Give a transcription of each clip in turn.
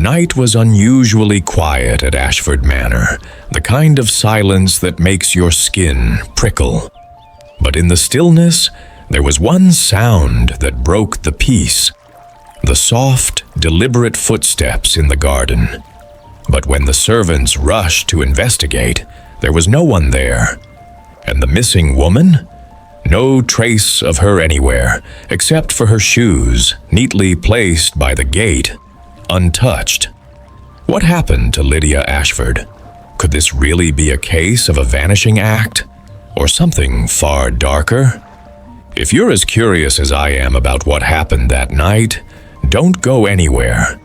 night was unusually quiet at Ashford Manor, the kind of silence that makes your skin prickle. But in the stillness, there was one sound that broke the peace: the soft, deliberate footsteps in the garden. But when the servants rushed to investigate, there was no one there. And the missing woman? No trace of her anywhere, except for her shoes, neatly placed by the gate, untouched. What happened to Lydia Ashford? Could this really be a case of a vanishing act? Or something far darker? If you're as curious as I am about what happened that night, don't go anywhere.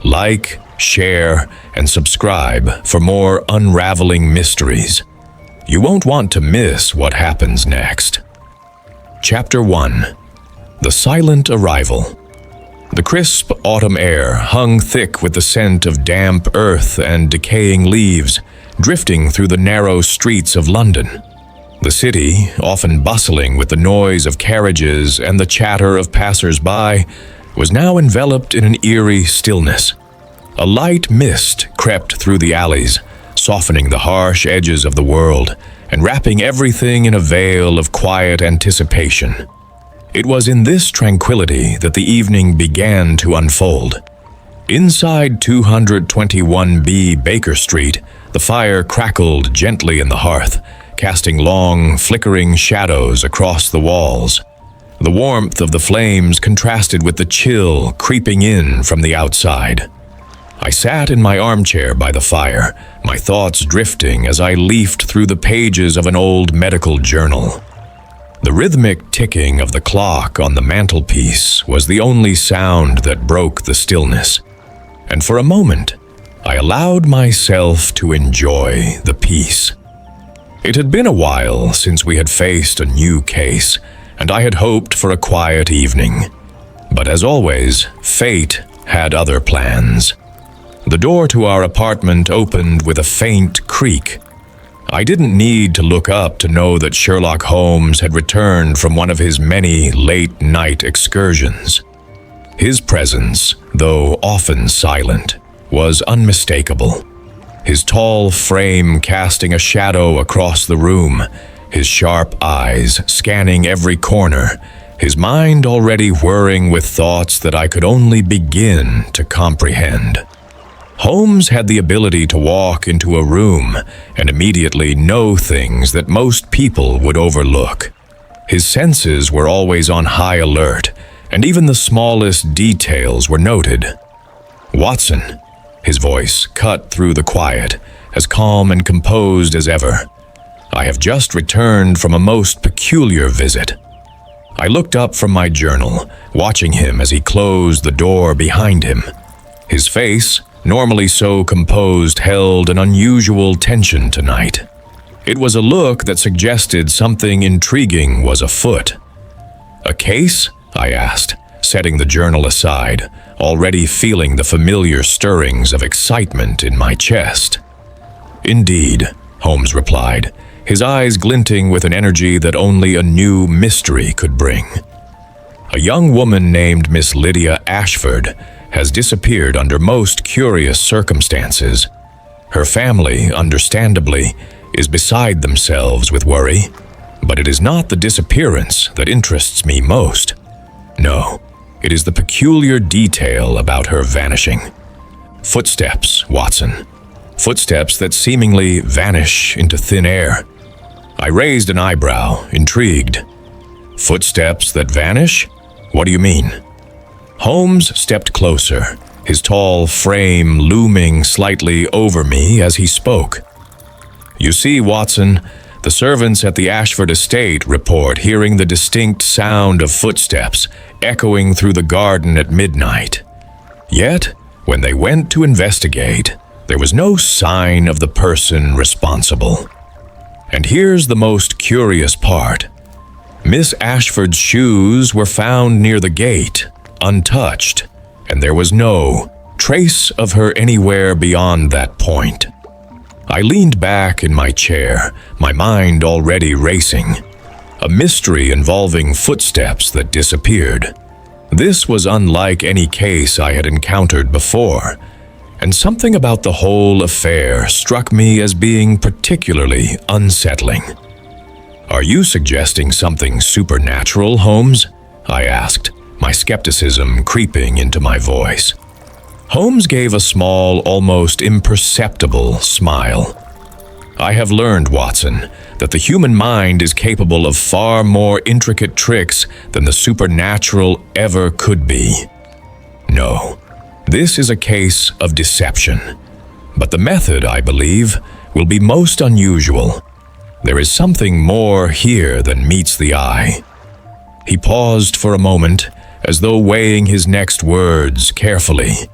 Like, share, and subscribe for more unraveling mysteries. You won't want to miss what happens next. Chapter 1. The Silent Arrival. The crisp autumn air hung thick with the scent of damp earth and decaying leaves, drifting through the narrow streets of London. The city, often bustling with the noise of carriages and the chatter of passers-by, was now enveloped in an eerie stillness. A light mist crept through the alleys, softening the harsh edges of the world and wrapping everything in a veil of quiet anticipation. It was in this tranquility that the evening began to unfold. Inside 221B Baker Street, the fire crackled gently in the hearth, casting long, flickering shadows across the walls. The warmth of the flames contrasted with the chill creeping in from the outside. I sat in my armchair by the fire, my thoughts drifting as I leafed through the pages of an old medical journal. The rhythmic ticking of the clock on the mantelpiece was the only sound that broke the stillness, and for a moment, I allowed myself to enjoy the peace. It had been a while since we had faced a new case, and I had hoped for a quiet evening. But as always, fate had other plans. The door to our apartment opened with a faint creak. I didn't need to look up to know that Sherlock Holmes had returned from one of his many late-night excursions. His presence, though often silent, was unmistakable. His tall frame casting a shadow across the room, his sharp eyes scanning every corner, his mind already whirring with thoughts that I could only begin to comprehend. Holmes had the ability to walk into a room and immediately know things that most people would overlook. His senses were always on high alert, and even the smallest details were noted. "Watson," his voice cut through the quiet, as calm and composed as ever. "I have just returned from a most peculiar visit." I looked up from my journal, watching him as he closed the door behind him. His face, normally so composed, held an unusual tension tonight. It was a look that suggested something intriguing was afoot. "A case?" I asked, setting the journal aside, already feeling the familiar stirrings of excitement in my chest. "Indeed," Holmes replied, his eyes glinting with an energy that only a new mystery could bring. "A young woman named Miss Lydia Ashford has disappeared under most curious circumstances. Her family, understandably, is beside themselves with worry, but it is not the disappearance that interests me most. No, it is the peculiar detail about her vanishing. Footsteps, Watson. Footsteps that seemingly vanish into thin air." I raised an eyebrow, intrigued. "Footsteps that vanish? What do you mean?" Holmes stepped closer, his tall frame looming slightly over me as he spoke. "You see, Watson, the servants at the Ashford estate report hearing the distinct sound of footsteps echoing through the garden at midnight. Yet, when they went to investigate, there was no sign of the person responsible. And here's the most curious part. Miss Ashford's shoes were found near the gate, untouched, and there was no trace of her anywhere beyond that point." I leaned back in my chair, my mind already racing. A mystery involving footsteps that disappeared. This was unlike any case I had encountered before. and something about the whole affair struck me as being particularly unsettling. "Are you suggesting something supernatural, Holmes?" I asked, my skepticism creeping into my voice. Holmes gave a small, almost imperceptible smile. "I have learned, Watson, that the human mind is capable of far more intricate tricks than the supernatural ever could be. No, this is a case of deception, but the method, I believe, will be most unusual. There is something more here than meets the eye." He paused for a moment, as though weighing his next words carefully.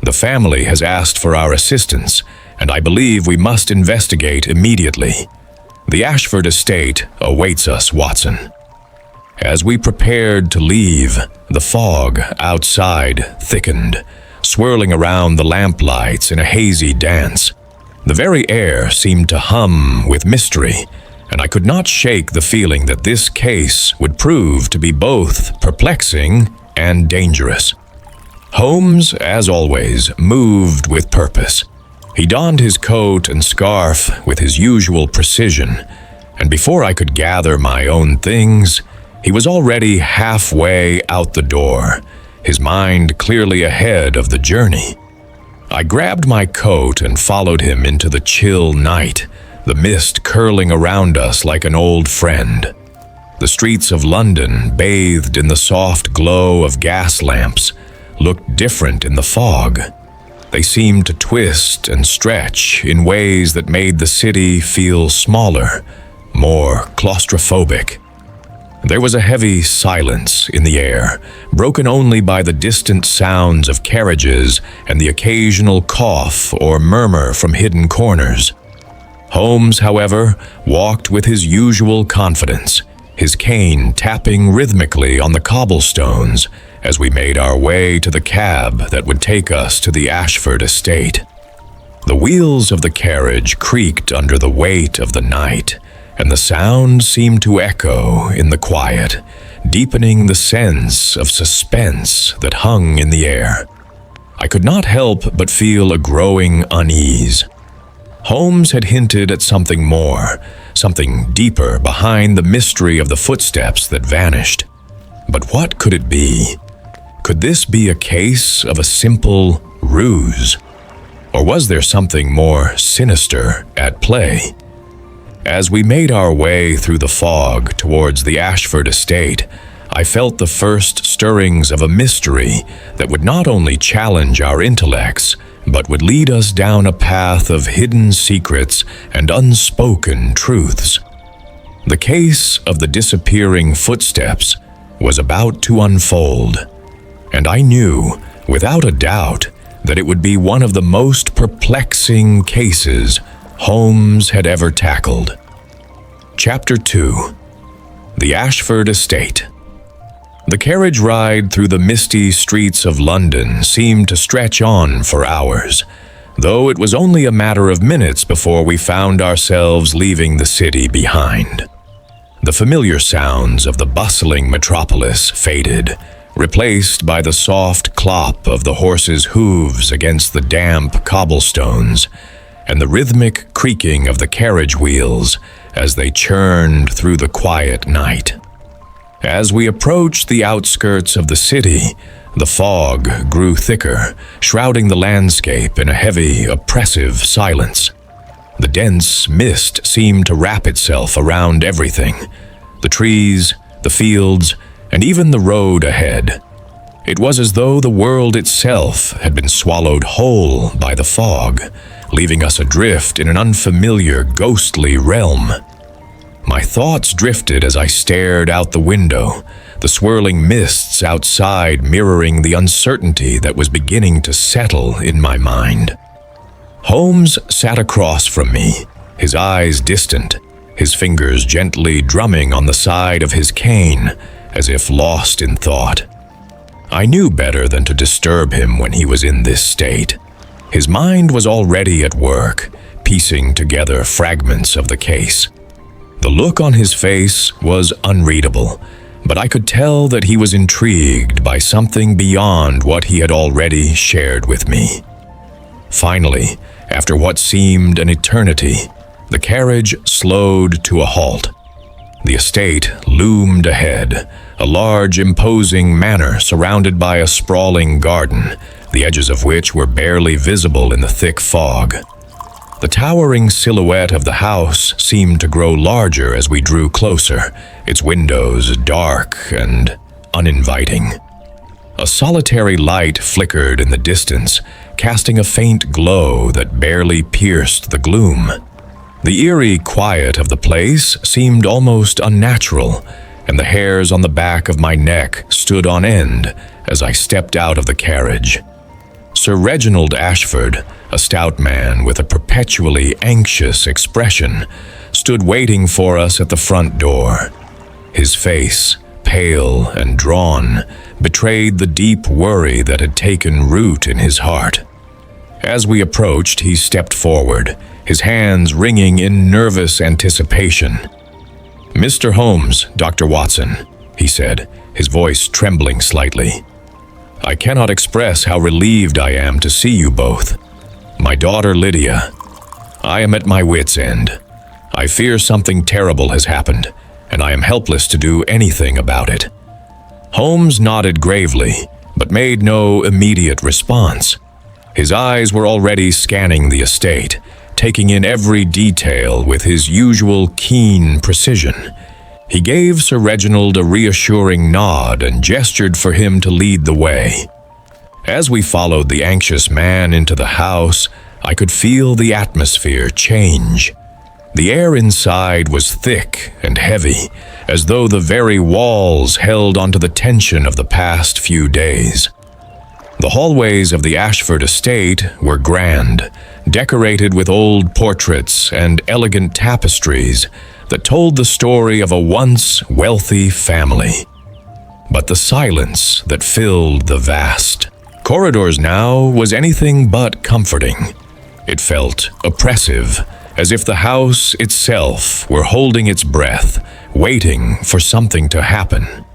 "The family has asked for our assistance, and I believe we must investigate immediately. The Ashford estate awaits us, Watson." As we prepared to leave, the fog outside thickened, swirling around the lamplights in a hazy dance. The very air seemed to hum with mystery, and I could not shake the feeling that this case would prove to be both perplexing and dangerous. Holmes, as always, moved with purpose. He donned his coat and scarf with his usual precision, and before I could gather my own things, he was already halfway out the door, his mind clearly ahead of the journey. I grabbed my coat and followed him into the chill night, the mist curling around us like an old friend. The streets of London, bathed in the soft glow of gas lamps, looked different in the fog. They seemed to twist and stretch in ways that made the city feel smaller, more claustrophobic. There was a heavy silence in the air, broken only by the distant sounds of carriages and the occasional cough or murmur from hidden corners. Holmes, however, walked with his usual confidence, his cane tapping rhythmically on the cobblestones as we made our way to the cab that would take us to the Ashford estate. The wheels of the carriage creaked under the weight of the night, and the sound seemed to echo in the quiet, deepening the sense of suspense that hung in the air. I could not help but feel a growing unease. Holmes had hinted at something more, something deeper behind the mystery of the footsteps that vanished. But what could it be? Could this be a case of a simple ruse? Or was there something more sinister at play? As we made our way through the fog towards the Ashford estate, I felt the first stirrings of a mystery that would not only challenge our intellects, but would lead us down a path of hidden secrets and unspoken truths. The case of the disappearing footsteps was about to unfold, and I knew, without a doubt, that it would be one of the most perplexing cases Holmes had ever tackled. Chapter 2. The Ashford Estate. The carriage ride through the misty streets of London seemed to stretch on for hours, though it was only a matter of minutes before we found ourselves leaving the city behind. The familiar sounds of the bustling metropolis faded, replaced by the soft clop of the horses' hooves against the damp cobblestones, and the rhythmic creaking of the carriage wheels as they churned through the quiet night. As we approached the outskirts of the city, the fog grew thicker, shrouding the landscape in a heavy, oppressive silence. The dense mist seemed to wrap itself around everything: the trees, the fields, and even the road ahead. It was as though the world itself had been swallowed whole by the fog, leaving us adrift in an unfamiliar, ghostly realm. My thoughts drifted as I stared out the window, the swirling mists outside mirroring the uncertainty that was beginning to settle in my mind. Holmes sat across from me, his eyes distant, his fingers gently drumming on the side of his cane, as if lost in thought. I knew better than to disturb him when he was in this state. His mind was already at work, piecing together fragments of the case. The look on his face was unreadable, but I could tell that he was intrigued by something beyond what he had already shared with me. Finally, after what seemed an eternity, the carriage slowed to a halt. The estate loomed ahead, a large, imposing manor surrounded by a sprawling garden, the edges of which were barely visible in the thick fog. The towering silhouette of the house seemed to grow larger as we drew closer, its windows dark and uninviting. A solitary light flickered in the distance, casting a faint glow that barely pierced the gloom. The eerie quiet of the place seemed almost unnatural, and the hairs on the back of my neck stood on end as I stepped out of the carriage. Sir Reginald Ashford, a stout man with a perpetually anxious expression, stood waiting for us at the front door. His face, pale and drawn, betrayed the deep worry that had taken root in his heart. As we approached, he stepped forward, his hands wringing in nervous anticipation. "Mr. Holmes, Dr. Watson," he said, his voice trembling slightly. "I cannot express how relieved I am to see you both. My daughter Lydia. I am at my wits' end. I fear something terrible has happened, and I am helpless to do anything about it." Holmes nodded gravely, but made no immediate response. His eyes were already scanning the estate, taking in every detail with his usual keen precision. He gave Sir Reginald a reassuring nod and gestured for him to lead the way. As we followed the anxious man into the house, I could feel the atmosphere change. The air inside was thick and heavy, as though the very walls held onto the tension of the past few days. The hallways of the Ashford estate were grand, decorated with old portraits and elegant tapestries that told the story of a once wealthy family. But the silence that filled the vast corridors now was anything but comforting. It felt oppressive, as if the house itself were holding its breath, waiting for something to happen.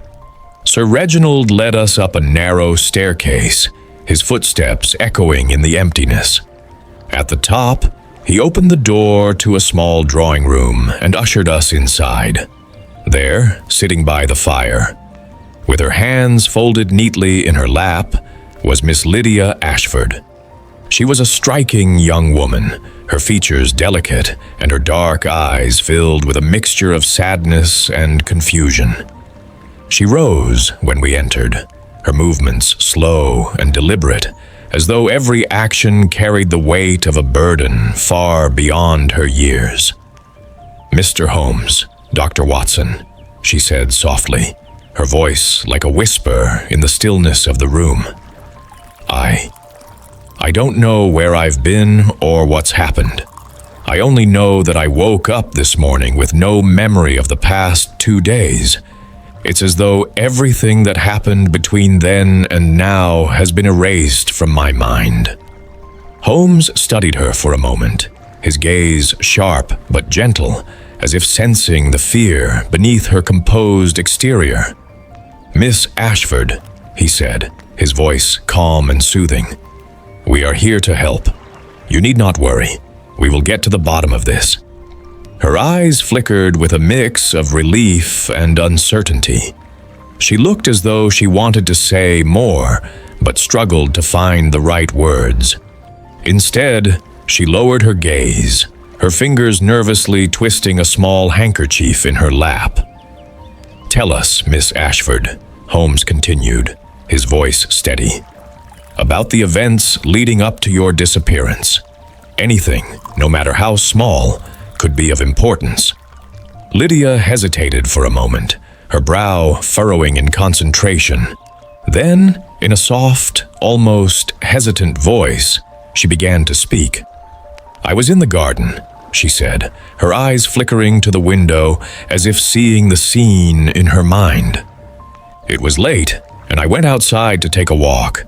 Sir Reginald led us up a narrow staircase, his footsteps echoing in the emptiness. At the top, he opened the door to a small drawing room and ushered us inside. There, sitting by the fire, with her hands folded neatly in her lap, was Miss Lydia Ashford. She was a striking young woman, her features delicate and her dark eyes filled with a mixture of sadness and confusion. She rose when we entered, her movements slow and deliberate, as though every action carried the weight of a burden far beyond her years. "Mr. Holmes, Dr. Watson," she said softly, her voice like a whisper in the stillness of the room. I don't know where I've been or what's happened. I only know that I woke up this morning with no memory of the past 2 days. It's as though everything that happened between then and now has been erased from my mind." Holmes studied her for a moment, his gaze sharp but gentle, as if sensing the fear beneath her composed exterior. "Miss Ashford," he said, his voice calm and soothing, "we are here to help. You need not worry. We will get to the bottom of this." Her eyes flickered with a mix of relief and uncertainty. She looked as though she wanted to say more, but struggled to find the right words. Instead, she lowered her gaze, her fingers nervously twisting a small handkerchief in her lap. "Tell us, Miss Ashford," Holmes continued, his voice steady, "about the events leading up to your disappearance. Anything, no matter how small, could be of importance." Lydia hesitated for a moment, her brow furrowing in concentration. Then, in a soft, almost hesitant voice, she began to speak. "I was in the garden," she said, her eyes flickering to the window as if seeing the scene in her mind. "It was late, and I went outside to take a walk.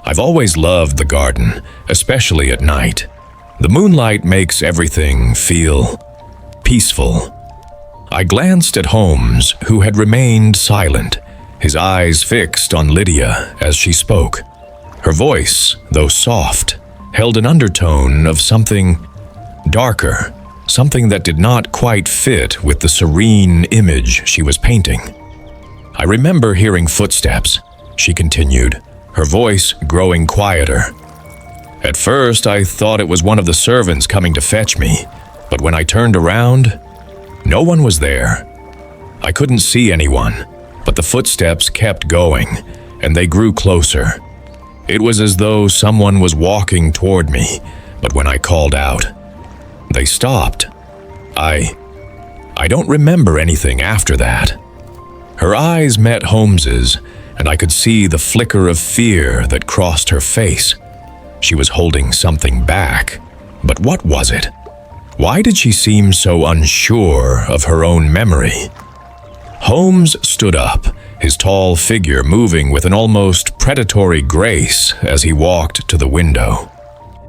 I've always loved the garden, especially at night. The moonlight makes everything feel peaceful." I glanced at Holmes, who had remained silent, his eyes fixed on Lydia as she spoke. Her voice, though soft, held an undertone of something darker, something that did not quite fit with the serene image she was painting. "I remember hearing footsteps," she continued, her voice growing quieter. "At first, I thought it was one of the servants coming to fetch me, but when I turned around, no one was there. I couldn't see anyone, but the footsteps kept going, and they grew closer. It was as though someone was walking toward me, but when I called out, they stopped. I don't remember anything after that." Her eyes met Holmes's, and I could see the flicker of fear that crossed her face. She was holding something back, but what was it? Why did she seem so unsure of her own memory? Holmes stood up, his tall figure moving with an almost predatory grace as he walked to the window.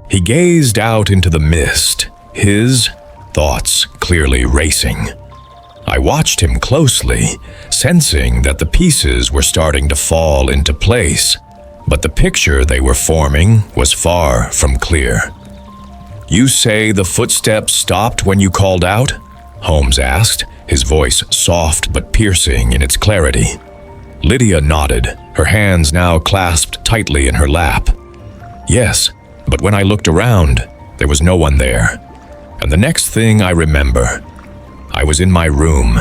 He gazed out into the mist, his thoughts clearly racing. I watched him closely, sensing that the pieces were starting to fall into place, but the picture they were forming was far from clear. "You say the footsteps stopped when you called out?" Holmes asked, his voice soft but piercing in its clarity. Lydia nodded, her hands now clasped tightly in her lap. "Yes, but when I looked around, there was no one there. And the next thing I remember, I was in my room,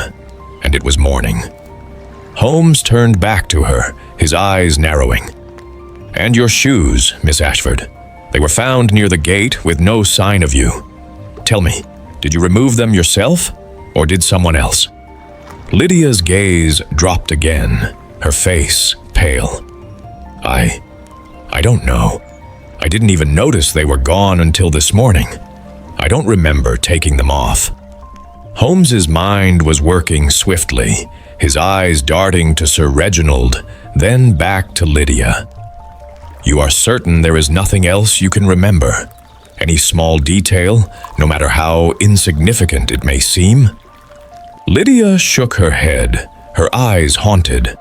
and it was morning." Holmes turned back to her, his eyes narrowing. "And your shoes, Miss Ashford. They were found near the gate with no sign of you. Tell me, did you remove them yourself, or did someone else?" Lydia's gaze dropped again, her face pale. I don't know. I didn't even notice they were gone until this morning. I don't remember taking them off." Holmes's mind was working swiftly, his eyes darting to Sir Reginald, then back to Lydia. "You are certain there is nothing else you can remember? Any small detail, no matter how insignificant it may seem?" Lydia shook her head, her eyes haunted.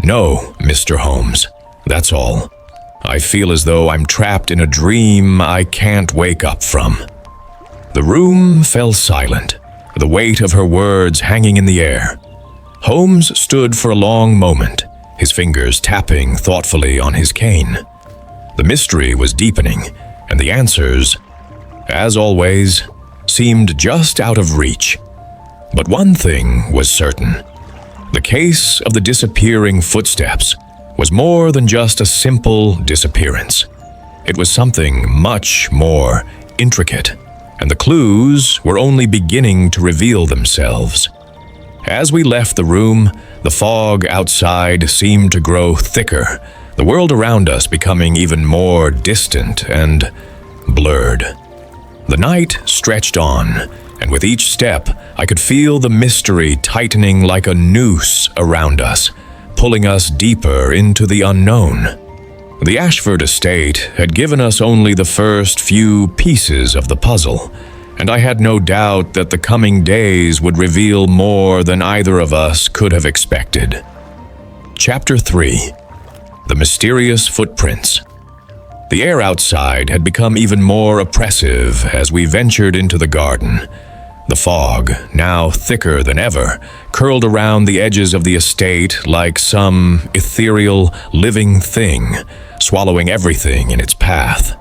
"No, Mr. Holmes, that's all. I feel as though I'm trapped in a dream I can't wake up from." The room fell silent, the weight of her words hanging in the air. Holmes stood for a long moment, his fingers tapping thoughtfully on his cane. The mystery was deepening, and the answers, as always, seemed just out of reach. But one thing was certain. The case of the disappearing footsteps was more than just a simple disappearance. It was something much more intricate, and the clues were only beginning to reveal themselves. As we left the room, the fog outside seemed to grow thicker, the world around us becoming even more distant and blurred. The night stretched on, and with each step, I could feel the mystery tightening like a noose around us, pulling us deeper into the unknown. The Ashford estate had given us only the first few pieces of the puzzle, and I had no doubt that the coming days would reveal more than either of us could have expected. Chapter 3. The Mysterious Footprints. The air outside had become even more oppressive as we ventured into the garden. The fog, now thicker than ever, curled around the edges of the estate like some ethereal, living thing, swallowing everything in its path.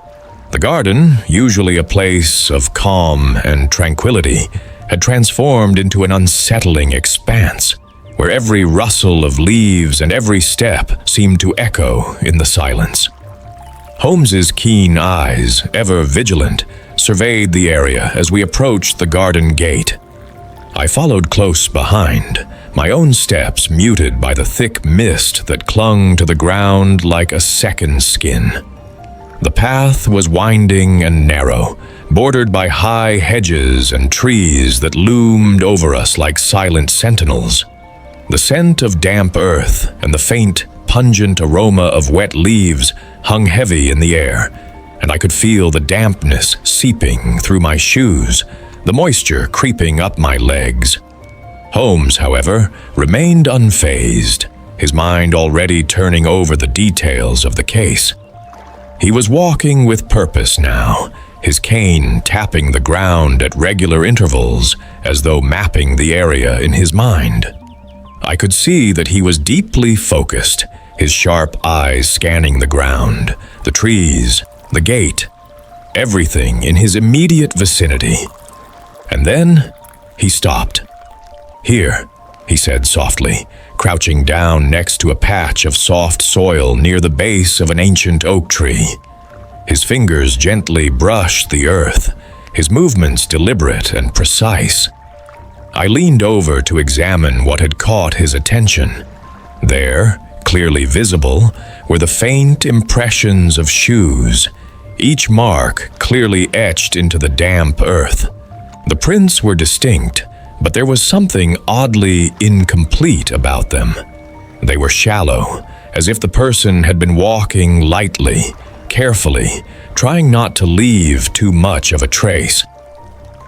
The garden, usually a place of calm and tranquility, had transformed into an unsettling expanse, where every rustle of leaves and every step seemed to echo in the silence. Holmes's keen eyes, ever vigilant, surveyed the area as we approached the garden gate. I followed close behind, my own steps muted by the thick mist that clung to the ground like a second skin. The path was winding and narrow, bordered by high hedges and trees that loomed over us like silent sentinels. The scent of damp earth and the faint, pungent aroma of wet leaves hung heavy in the air, and I could feel the dampness seeping through my shoes, the moisture creeping up my legs. Holmes, however, remained unfazed, his mind already turning over the details of the case. He was walking with purpose now, his cane tapping the ground at regular intervals, as though mapping the area in his mind. I could see that he was deeply focused, his sharp eyes scanning the ground, the trees, the gate, everything in his immediate vicinity. And then he stopped. "Here," he said softly, crouching down next to a patch of soft soil near the base of an ancient oak tree. His fingers gently brushed the earth, his movements deliberate and precise. I leaned over to examine what had caught his attention. There, clearly visible, were the faint impressions of shoes, each mark clearly etched into the damp earth. The prints were distinct, but there was something oddly incomplete about them. They were shallow, as if the person had been walking lightly, carefully, trying not to leave too much of a trace.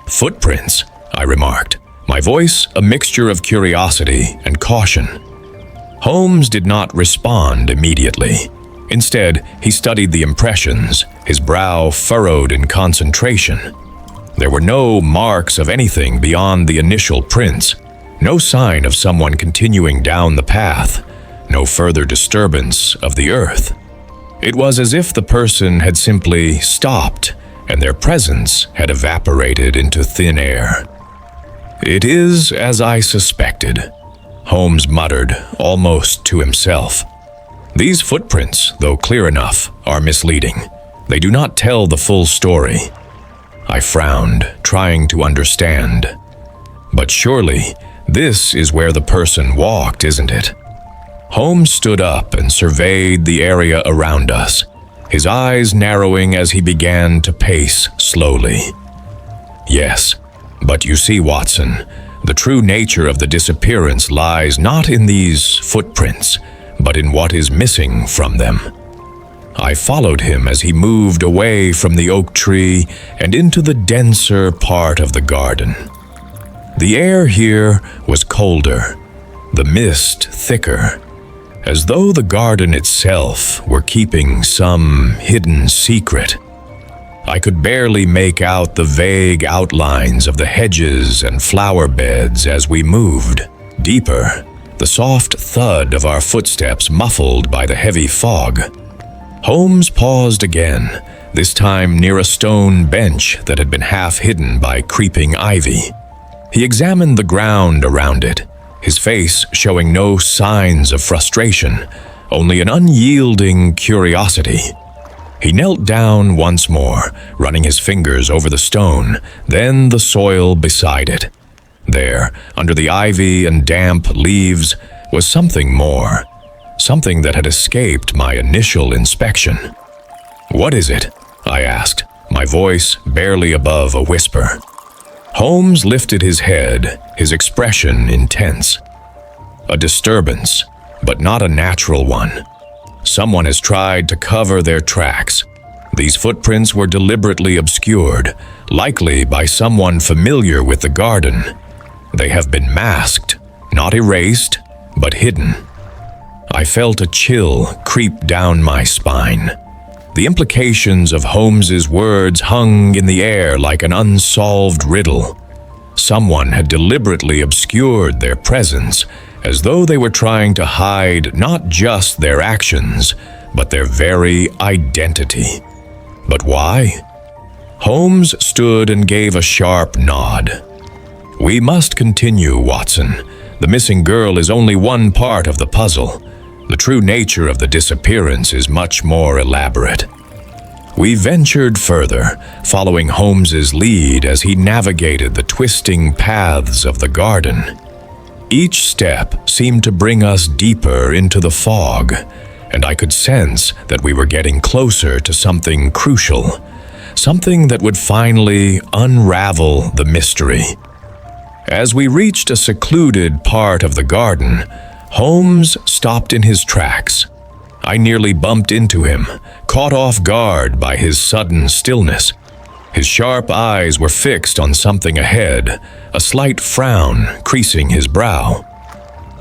"Footprints," I remarked, my voice a mixture of curiosity and caution. Holmes did not respond immediately. Instead, he studied the impressions, his brow furrowed in concentration. There were no marks of anything beyond the initial prints, no sign of someone continuing down the path, no further disturbance of the earth. It was as if the person had simply stopped, and their presence had evaporated into thin air. "It is as I suspected," Holmes muttered, almost to himself. "These footprints, though clear enough, are misleading. They do not tell the full story." I frowned, trying to understand. "But surely, this is where the person walked, isn't it?" Holmes stood up and surveyed the area around us, his eyes narrowing as he began to pace slowly. "Yes, but you see, Watson, the true nature of the disappearance lies not in these footprints, but in what is missing from them." I followed him as he moved away from the oak tree and into the denser part of the garden. The air here was colder, the mist thicker, as though the garden itself were keeping some hidden secret. I could barely make out the vague outlines of the hedges and flower beds as we moved. Deeper, the soft thud of our footsteps muffled by the heavy fog. Holmes paused again, this time near a stone bench that had been half hidden by creeping ivy. He examined the ground around it, his face showing no signs of frustration, only an unyielding curiosity. He knelt down once more, running his fingers over the stone, then the soil beside it. There, under the ivy and damp leaves, was something more, something that had escaped my initial inspection. "What is it?" I asked, my voice barely above a whisper. Holmes lifted his head, his expression intense. "A disturbance, but not a natural one. Someone has tried to cover their tracks. These footprints were deliberately obscured, likely by someone familiar with the garden. They have been masked, not erased, but hidden." I felt a chill creep down my spine. The implications of Holmes's words hung in the air like an unsolved riddle. Someone had deliberately obscured their presence, as though they were trying to hide not just their actions, but their very identity. But why? Holmes stood and gave a sharp nod. "We must continue, Watson. The missing girl is only one part of the puzzle. The true nature of the disappearance is much more elaborate." We ventured further, following Holmes's lead as he navigated the twisting paths of the garden. Each step seemed to bring us deeper into the fog, and I could sense that we were getting closer to something crucial, something that would finally unravel the mystery. As we reached a secluded part of the garden, Holmes stopped in his tracks. I nearly bumped into him, caught off guard by his sudden stillness. His sharp eyes were fixed on something ahead, a slight frown creasing his brow.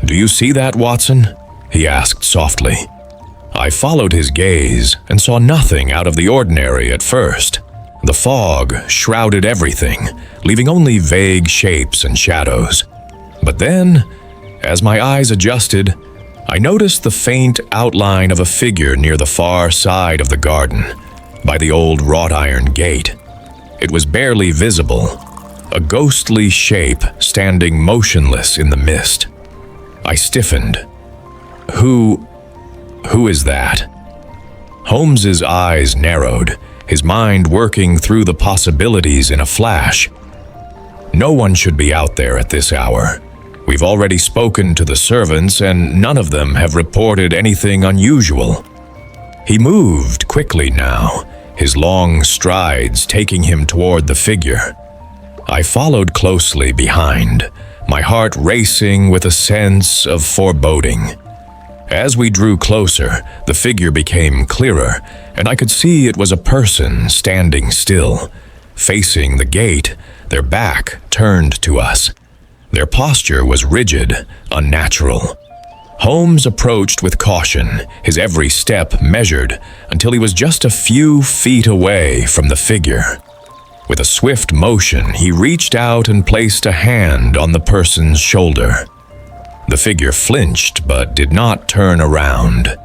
"Do you see that, Watson?" he asked softly. I followed his gaze and saw nothing out of the ordinary at first. The fog shrouded everything, leaving only vague shapes and shadows. But then, as my eyes adjusted, I noticed the faint outline of a figure near the far side of the garden, by the old wrought iron gate. It was barely visible, a ghostly shape standing motionless in the mist. I stiffened. Who is that? Holmes's eyes narrowed, his mind working through the possibilities in a flash. No one should be out there at this hour. We've already spoken to the servants, and none of them have reported anything unusual. He moved quickly now, his long strides taking him toward the figure. I followed closely behind, my heart racing with a sense of foreboding. As we drew closer, the figure became clearer, and I could see it was a person standing still, facing the gate, their back turned to us. Their posture was rigid, unnatural. Holmes approached with caution, his every step measured, until he was just a few feet away from the figure. With a swift motion, he reached out and placed a hand on the person's shoulder. The figure flinched but did not turn around.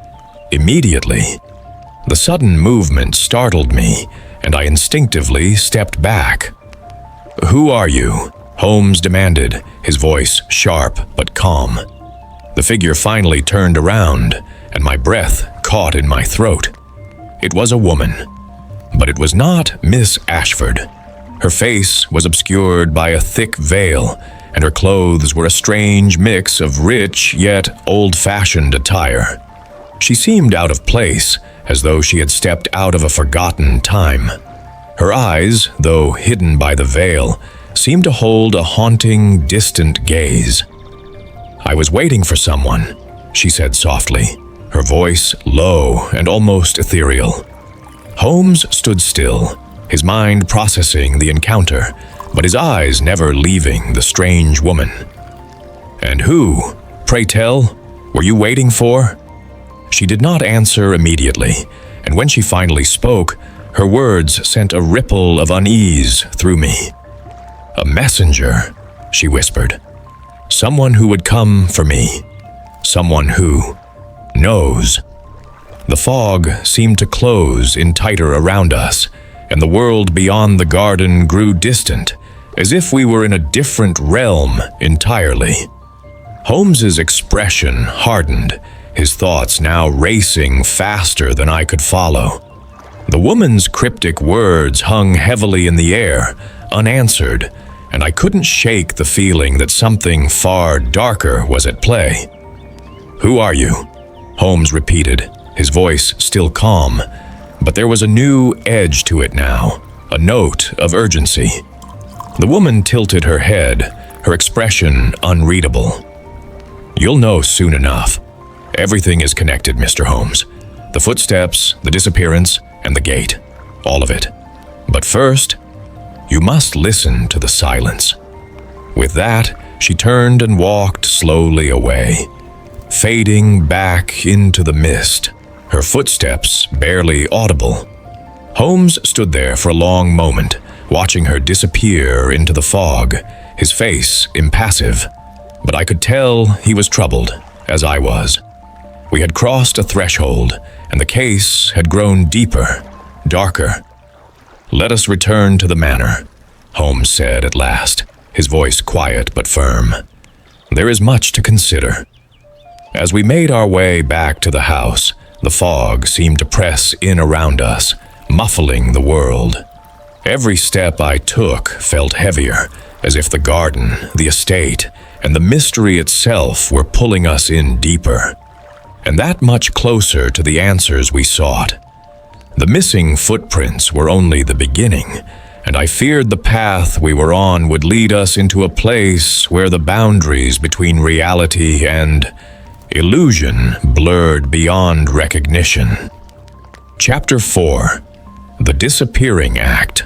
Immediately, the sudden movement startled me, and I instinctively stepped back. "Who are you?" Holmes demanded, his voice sharp but calm. The figure finally turned around, and my breath caught in my throat. It was a woman, but it was not Miss Ashford. Her face was obscured by a thick veil, and her clothes were a strange mix of rich yet old-fashioned attire. She seemed out of place, as though she had stepped out of a forgotten time. Her eyes, though hidden by the veil, seemed to hold a haunting, distant gaze. "I was waiting for someone," she said softly, her voice low and almost ethereal. Holmes stood still, his mind processing the encounter, but his eyes never leaving the strange woman. "And who, pray tell, were you waiting for?" She did not answer immediately, and when she finally spoke, her words sent a ripple of unease through me. "A messenger," she whispered. "Someone who would come for me. Someone who knows." The fog seemed to close in tighter around us, and the world beyond the garden grew distant, as if we were in a different realm entirely. Holmes's expression hardened, his thoughts now racing faster than I could follow. The woman's cryptic words hung heavily in the air, unanswered, and I couldn't shake the feeling that something far darker was at play. "Who are you?" Holmes repeated, his voice still calm, but there was a new edge to it now, a note of urgency. The woman tilted her head, her expression unreadable. "You'll know soon enough. Everything is connected, Mr. Holmes. The footsteps, the disappearance, and the gate. All of it. But first, you must listen to the silence." With that, she turned and walked slowly away, fading back into the mist, her footsteps barely audible. Holmes stood there for a long moment, watching her disappear into the fog, his face impassive. But I could tell he was troubled, as I was. We had crossed a threshold, and the case had grown deeper, darker. "Let us return to the manor," Holmes said at last, his voice quiet but firm. "There is much to consider." As we made our way back to the house, the fog seemed to press in around us, muffling the world. Every step I took felt heavier, as if the garden, the estate, and the mystery itself were pulling us in deeper, and that much closer to the answers we sought. The missing footprints were only the beginning, and I feared the path we were on would lead us into a place where the boundaries between reality and illusion blurred beyond recognition. Chapter 4. The Disappearing Act.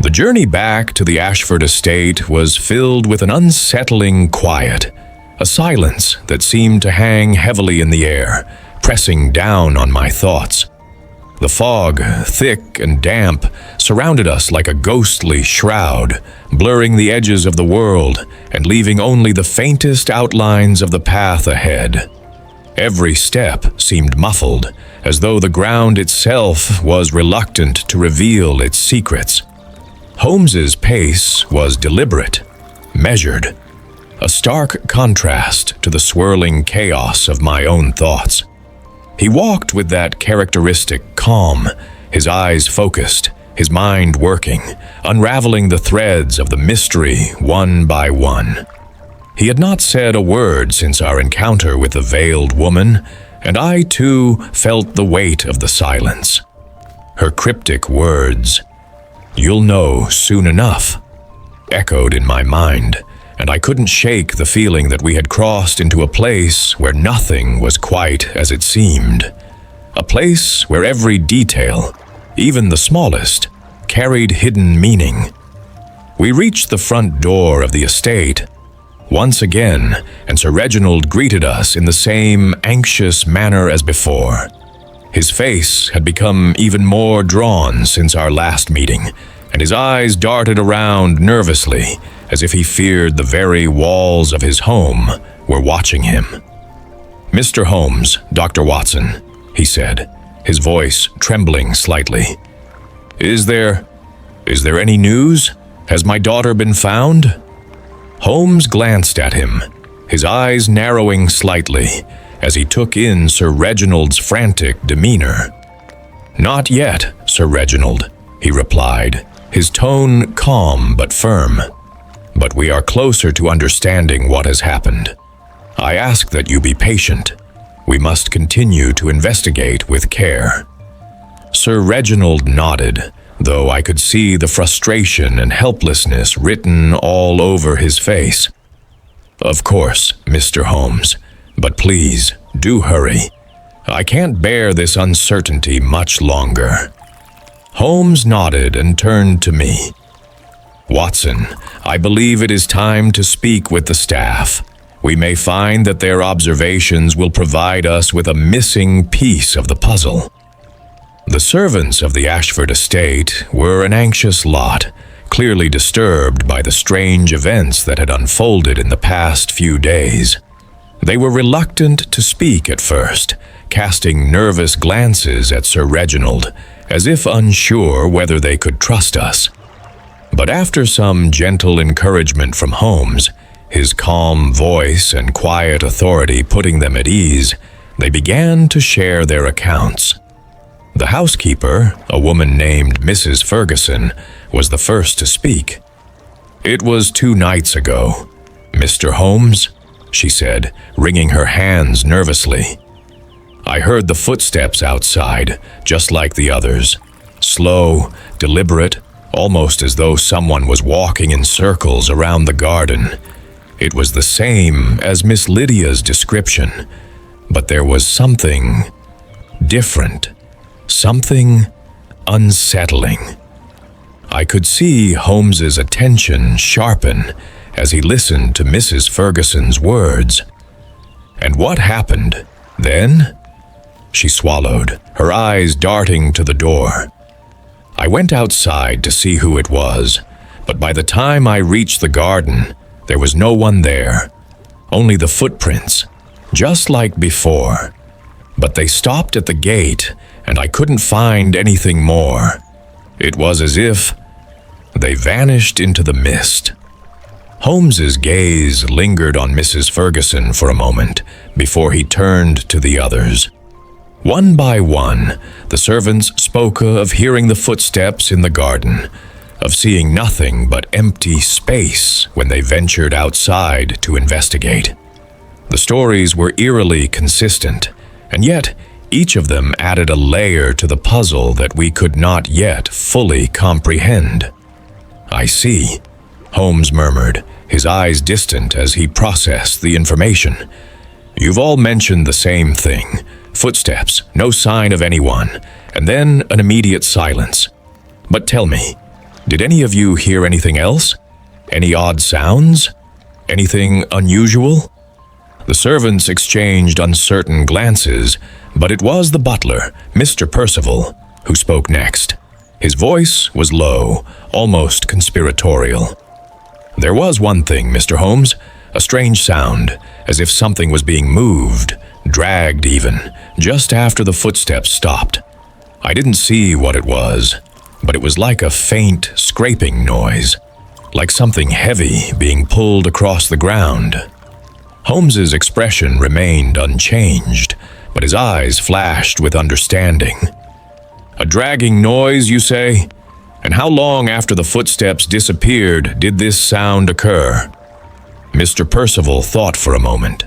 The journey back to the Ashford estate was filled with an unsettling quiet, a silence that seemed to hang heavily in the air, pressing down on my thoughts. The fog, thick and damp, surrounded us like a ghostly shroud, blurring the edges of the world and leaving only the faintest outlines of the path ahead. Every step seemed muffled, as though the ground itself was reluctant to reveal its secrets. Holmes's pace was deliberate, measured, a stark contrast to the swirling chaos of my own thoughts. He walked with that characteristic calm, his eyes focused, his mind working, unraveling the threads of the mystery one by one. He had not said a word since our encounter with the veiled woman, and I too felt the weight of the silence. Her cryptic words, "You'll know soon enough," echoed in my mind, and I couldn't shake the feeling that we had crossed into a place where nothing was quite as it seemed. A place where every detail, even the smallest, carried hidden meaning. We reached the front door of the estate once again, and Sir Reginald greeted us in the same anxious manner as before. His face had become even more drawn since our last meeting, and his eyes darted around nervously, as if he feared the very walls of his home were watching him. "Mr. Holmes, Dr. Watson," he said, his voice trembling slightly. Is there any news? Has my daughter been found?" Holmes glanced at him, his eyes narrowing slightly as he took in Sir Reginald's frantic demeanor. "Not yet, Sir Reginald," he replied, his tone calm but firm. "But we are closer to understanding what has happened. I ask that you be patient. We must continue to investigate with care." Sir Reginald nodded, though I could see the frustration and helplessness written all over his face. "Of course, Mr. Holmes, but please, do hurry. I can't bear this uncertainty much longer." Holmes nodded and turned to me. "Watson, I believe it is time to speak with the staff. We may find that their observations will provide us with a missing piece of the puzzle." The servants of the Ashford estate were an anxious lot, clearly disturbed by the strange events that had unfolded in the past few days. They were reluctant to speak at first, casting nervous glances at Sir Reginald, as if unsure whether they could trust us. But after some gentle encouragement from Holmes, his calm voice and quiet authority putting them at ease, they began to share their accounts. The housekeeper, a woman named Mrs. Ferguson, was the first to speak. "It was 2 nights ago, Mr. Holmes," she said, wringing her hands nervously. "I heard the footsteps outside, just like the others. Slow, deliberate, almost as though someone was walking in circles around the garden. It was the same as Miss Lydia's description, but there was something different. Something unsettling." I could see Holmes's attention sharpen as he listened to Mrs. Ferguson's words. "And what happened then?" She swallowed, her eyes darting to the door. "I went outside to see who it was, but by the time I reached the garden, there was no one there. Only the footprints, just like before. But they stopped at the gate, and I couldn't find anything more. It was as if they vanished into the mist." Holmes's gaze lingered on Mrs. Ferguson for a moment before he turned to the others. One by one, the servants spoke of hearing the footsteps in the garden, of seeing nothing but empty space when they ventured outside to investigate. The stories were eerily consistent, and yet each of them added a layer to the puzzle that we could not yet fully comprehend. "I see," Holmes murmured, his eyes distant as he processed the information. "You've all mentioned the same thing. Footsteps, no sign of anyone, and then an immediate silence. But tell me, did any of you hear anything else? Any odd sounds? Anything unusual?" The servants exchanged uncertain glances, But it was the butler, Mr. Percival, who spoke next. His voice was low, almost conspiratorial. "There was one thing, Mr. Holmes, a strange sound, as if something was being moved, dragged even, just after the footsteps stopped. I didn't see what it was, but it was like a faint scraping noise, like something heavy being pulled across the ground." Holmes's expression remained unchanged, but his eyes flashed with understanding. "A dragging noise, you say? And how long after the footsteps disappeared did this sound occur?" Mr. Percival thought for a moment.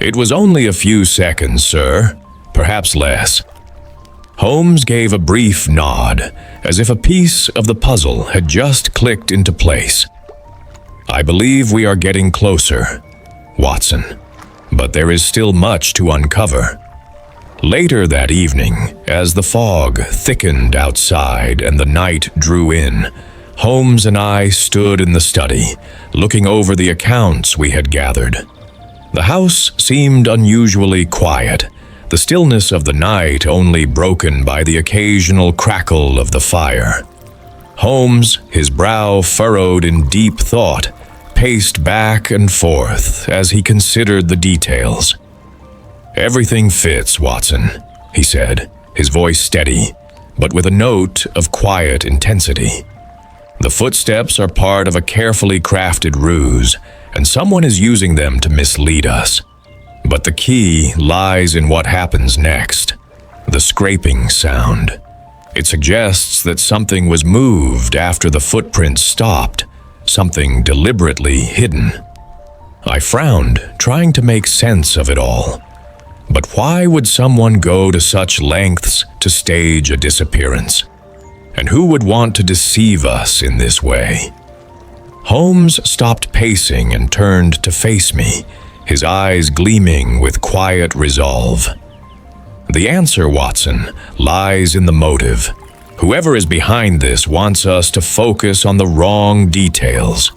"It was only a few seconds, sir, perhaps less." Holmes gave a brief nod, as if a piece of the puzzle had just clicked into place. "I believe we are getting closer, Watson, but there is still much to uncover." Later that evening, as the fog thickened outside and the night drew in, Holmes and I stood in the study, looking over the accounts we had gathered. The house seemed unusually quiet, the stillness of the night only broken by the occasional crackle of the fire. Holmes, his brow furrowed in deep thought, paced back and forth as he considered the details. "Everything fits, Watson," he said, his voice steady, but with a note of quiet intensity. "The footsteps are part of a carefully crafted ruse, and someone is using them to mislead us. But the key lies in what happens next, the scraping sound. It suggests that something was moved after the footprints stopped, something deliberately hidden." I frowned, trying to make sense of it all. But why would someone go to such lengths to stage a disappearance? And who would want to deceive us in this way? Holmes stopped pacing and turned to face me, his eyes gleaming with quiet resolve. "The answer, Watson, lies in the motive. Whoever is behind this wants us to focus on the wrong details.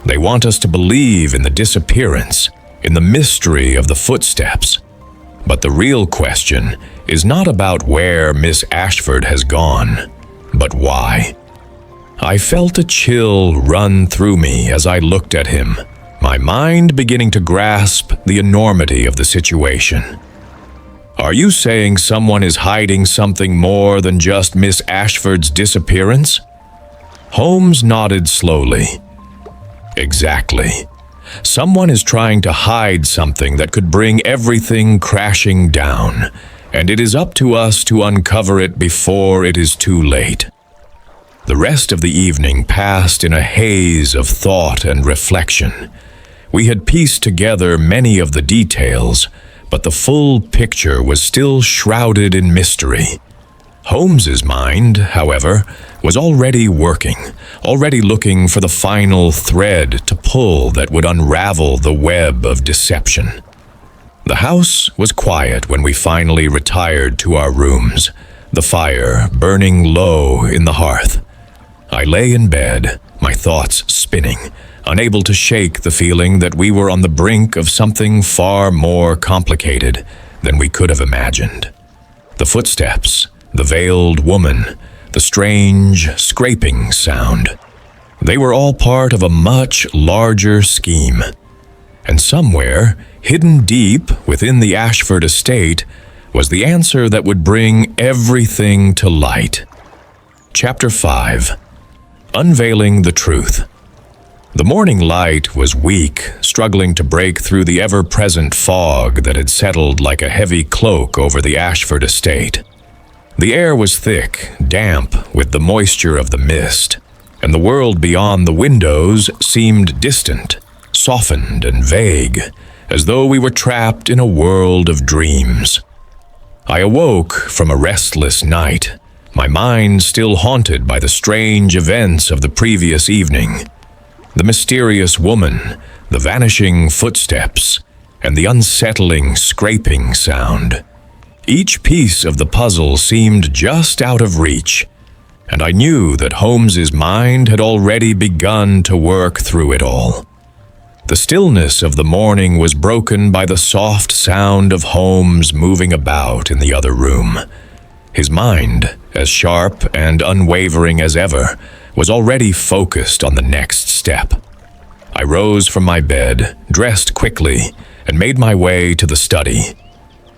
They want us to believe in the disappearance, in the mystery of the footsteps. But the real question is not about where Miss Ashford has gone, but why." I felt a chill run through me as I looked at him, my mind beginning to grasp the enormity of the situation. "Are you saying someone is hiding something more than just Miss Ashford's disappearance?" Holmes nodded slowly. "Exactly. Someone is trying to hide something that could bring everything crashing down, and it is up to us to uncover it before it is too late." The rest of the evening passed in a haze of thought and reflection. We had pieced together many of the details, but the full picture was still shrouded in mystery. Holmes's mind, however, was already working, already looking for the final thread to pull that would unravel the web of deception. The house was quiet when we finally retired to our rooms, the fire burning low in the hearth. I lay in bed, my thoughts spinning, unable to shake the feeling that we were on the brink of something far more complicated than we could have imagined. The footsteps, the veiled woman, the strange scraping sound. They were all part of a much larger scheme. And somewhere, hidden deep within the Ashford estate, was the answer that would bring everything to light. Chapter 5. Unveiling the Truth. The morning light was weak, struggling to break through the ever-present fog that had settled like a heavy cloak over the Ashford estate. The air was thick, damp with the moisture of the mist, and the world beyond the windows seemed distant, softened and vague, as though we were trapped in a world of dreams. I awoke from a restless night, my mind still haunted by the strange events of the previous evening. The mysterious woman, the vanishing footsteps, and the unsettling scraping sound. Each piece of the puzzle seemed just out of reach, and I knew that Holmes's mind had already begun to work through it all. The stillness of the morning was broken by the soft sound of Holmes moving about in the other room. His mind, as sharp and unwavering as ever, was already focused on the next step. I rose from my bed, dressed quickly, and made my way to the study,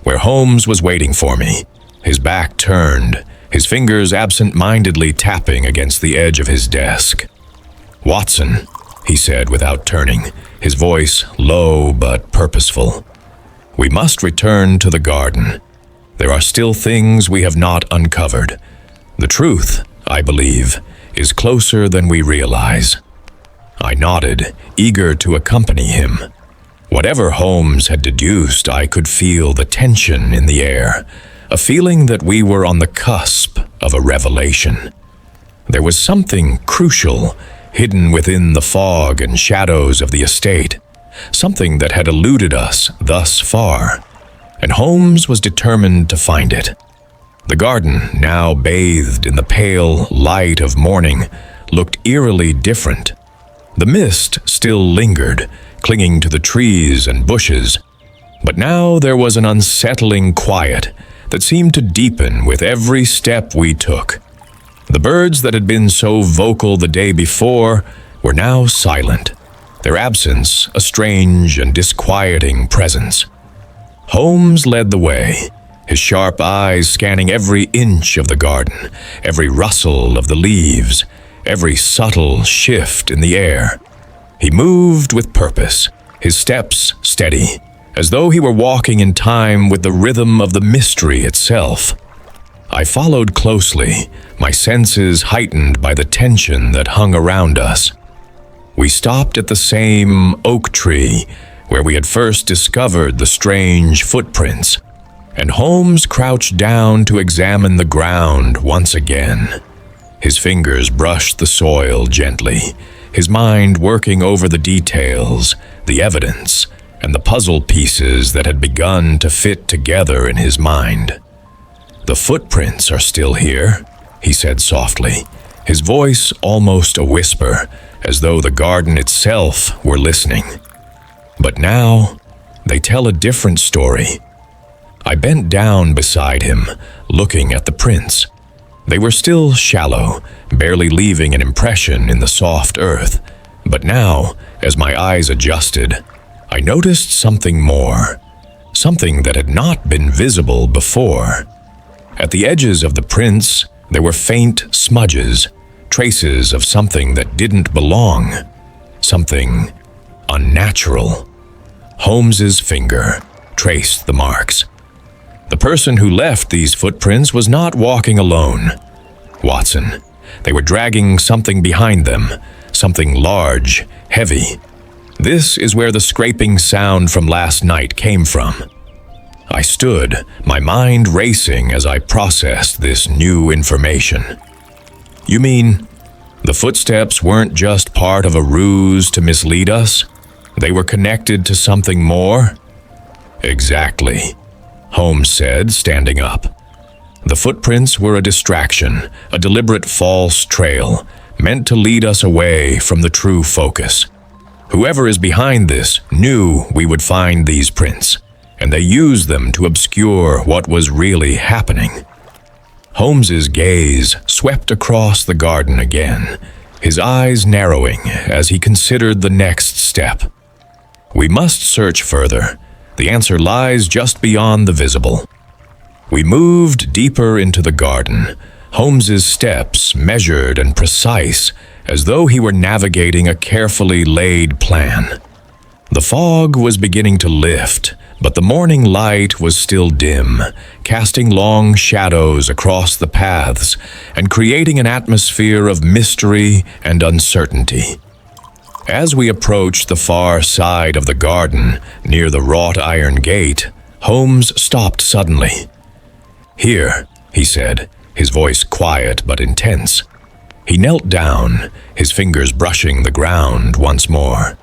where Holmes was waiting for me, his back turned, his fingers absent-mindedly tapping against the edge of his desk. "Watson," he said without turning, his voice low but purposeful. "We must return to the garden. There are still things we have not uncovered. The truth, I believe, is closer than we realize." I nodded, eager to accompany him. Whatever Holmes had deduced, I could feel the tension in the air, a feeling that we were on the cusp of a revelation. There was something crucial hidden within the fog and shadows of the estate, something that had eluded us thus far, and Holmes was determined to find it. The garden, now bathed in the pale light of morning, looked eerily different. The mist still lingered, clinging to the trees and bushes, but now there was an unsettling quiet that seemed to deepen with every step we took. The birds that had been so vocal the day before were now silent, their absence a strange and disquieting presence. Holmes led the way, his sharp eyes scanning every inch of the garden, every rustle of the leaves, every subtle shift in the air. He moved with purpose, his steps steady, as though he were walking in time with the rhythm of the mystery itself. I followed closely, my senses heightened by the tension that hung around us. We stopped at the same oak tree where we had first discovered the strange footprints, and Holmes crouched down to examine the ground once again. His fingers brushed the soil gently, his mind working over the details, the evidence, and the puzzle pieces that had begun to fit together in his mind. "The footprints are still here," he said softly, his voice almost a whisper, as though the garden itself were listening. "But now, they tell a different story." I bent down beside him, looking at the prints. They were still shallow, barely leaving an impression in the soft earth. But now, as my eyes adjusted, I noticed something more, something that had not been visible before. At the edges of the prints, there were faint smudges, traces of something that didn't belong, something unnatural. Holmes's finger traced the marks. The person who left these footprints was not walking alone. Watson, they were dragging something behind them, something large, heavy. This is where the scraping sound from last night came from. I stood, my mind racing as I processed this new information. "You mean, the footsteps weren't just part of a ruse to mislead us? They were connected to something more?" "Exactly," Holmes said, standing up. "The footprints were a distraction, a deliberate false trail, meant to lead us away from the true focus. Whoever is behind this knew we would find these prints, and they used them to obscure what was really happening." Holmes's gaze swept across the garden again, his eyes narrowing as he considered the next step. "We must search further. The answer lies just beyond the visible." We moved deeper into the garden, Holmes's steps measured and precise, as though he were navigating a carefully laid plan. The fog was beginning to lift, but the morning light was still dim, casting long shadows across the paths and creating an atmosphere of mystery and uncertainty. As we approached the far side of the garden, near the wrought iron gate, Holmes stopped suddenly. "Here," he said, his voice quiet but intense. He knelt down, his fingers brushing the ground once more.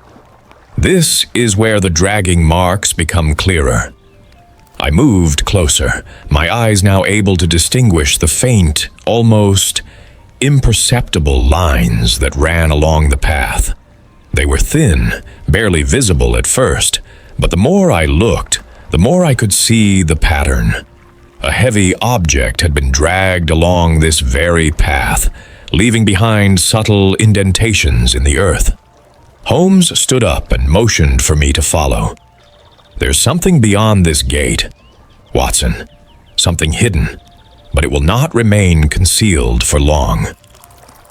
"This is where the dragging marks become clearer." I moved closer, my eyes now able to distinguish the faint, almost imperceptible lines that ran along the path. They were thin, barely visible at first, but the more I looked, the more I could see the pattern. A heavy object had been dragged along this very path, leaving behind subtle indentations in the earth. Holmes stood up and motioned for me to follow. "There's something beyond this gate, Watson. Something hidden, but it will not remain concealed for long."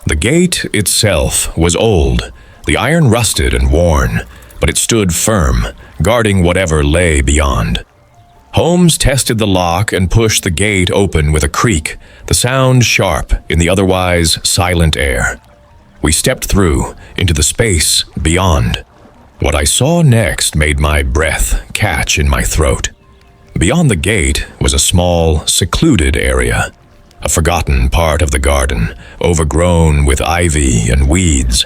The gate itself was old, the iron rusted and worn, but it stood firm, guarding whatever lay beyond. Holmes tested the lock and pushed the gate open with a creak, the sound sharp in the otherwise silent air. We stepped through, into the space beyond. What I saw next made my breath catch in my throat. Beyond the gate was a small, secluded area, a forgotten part of the garden, overgrown with ivy and weeds.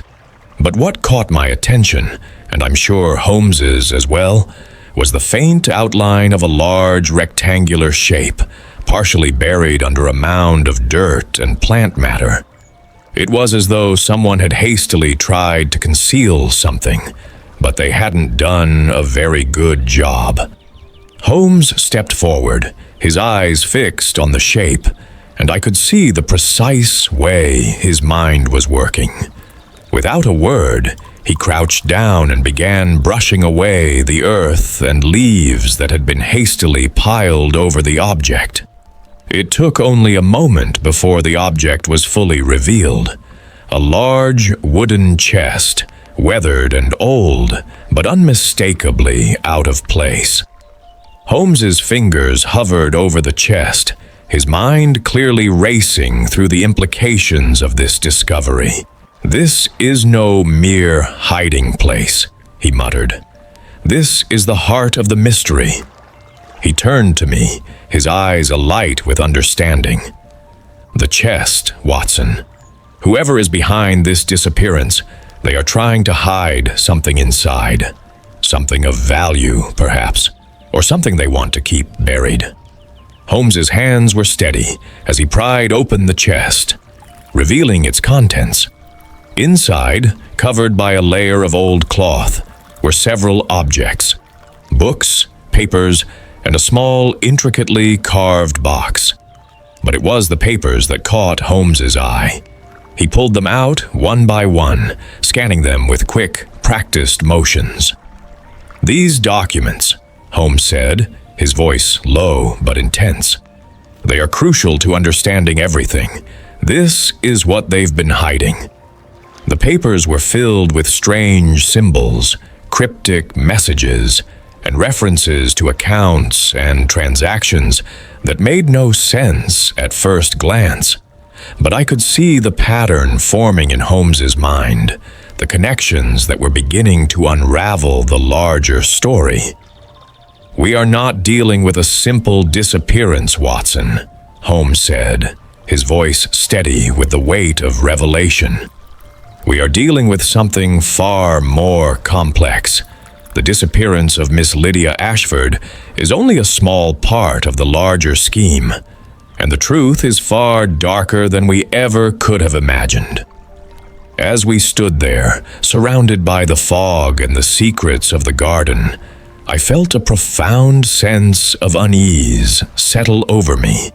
But what caught my attention, and I'm sure Holmes's as well, was the faint outline of a large rectangular shape, partially buried under a mound of dirt and plant matter. It was as though someone had hastily tried to conceal something, but they hadn't done a very good job. Holmes stepped forward, his eyes fixed on the shape, and I could see the precise way his mind was working. Without a word, he crouched down and began brushing away the earth and leaves that had been hastily piled over the object. It took only a moment before the object was fully revealed. A large wooden chest, weathered and old, but unmistakably out of place. Holmes's fingers hovered over the chest, his mind clearly racing through the implications of this discovery. "This is no mere hiding place," he muttered. "This is the heart of the mystery." He turned to me, his eyes alight with understanding. "The chest, Watson. Whoever is behind this disappearance, they are trying to hide something inside. Something of value, perhaps, or something they want to keep buried." Holmes's hands were steady as he pried open the chest, revealing its contents. Inside, covered by a layer of old cloth, were several objects: books, papers, and a small, intricately carved box. But it was the papers that caught Holmes's eye. He pulled them out one by one, scanning them with quick, practiced motions. "These documents," Holmes said, his voice low but intense. "They are crucial to understanding everything. This is what they've been hiding." The papers were filled with strange symbols, cryptic messages, and references to accounts and transactions that made no sense at first glance. But I could see the pattern forming in Holmes's mind, the connections that were beginning to unravel the larger story. "We are not dealing with a simple disappearance, Watson," Holmes said, his voice steady with the weight of revelation. "We are dealing with something far more complex. The disappearance of Miss Lydia Ashford is only a small part of the larger scheme, and the truth is far darker than we ever could have imagined." As we stood there, surrounded by the fog and the secrets of the garden, I felt a profound sense of unease settle over me.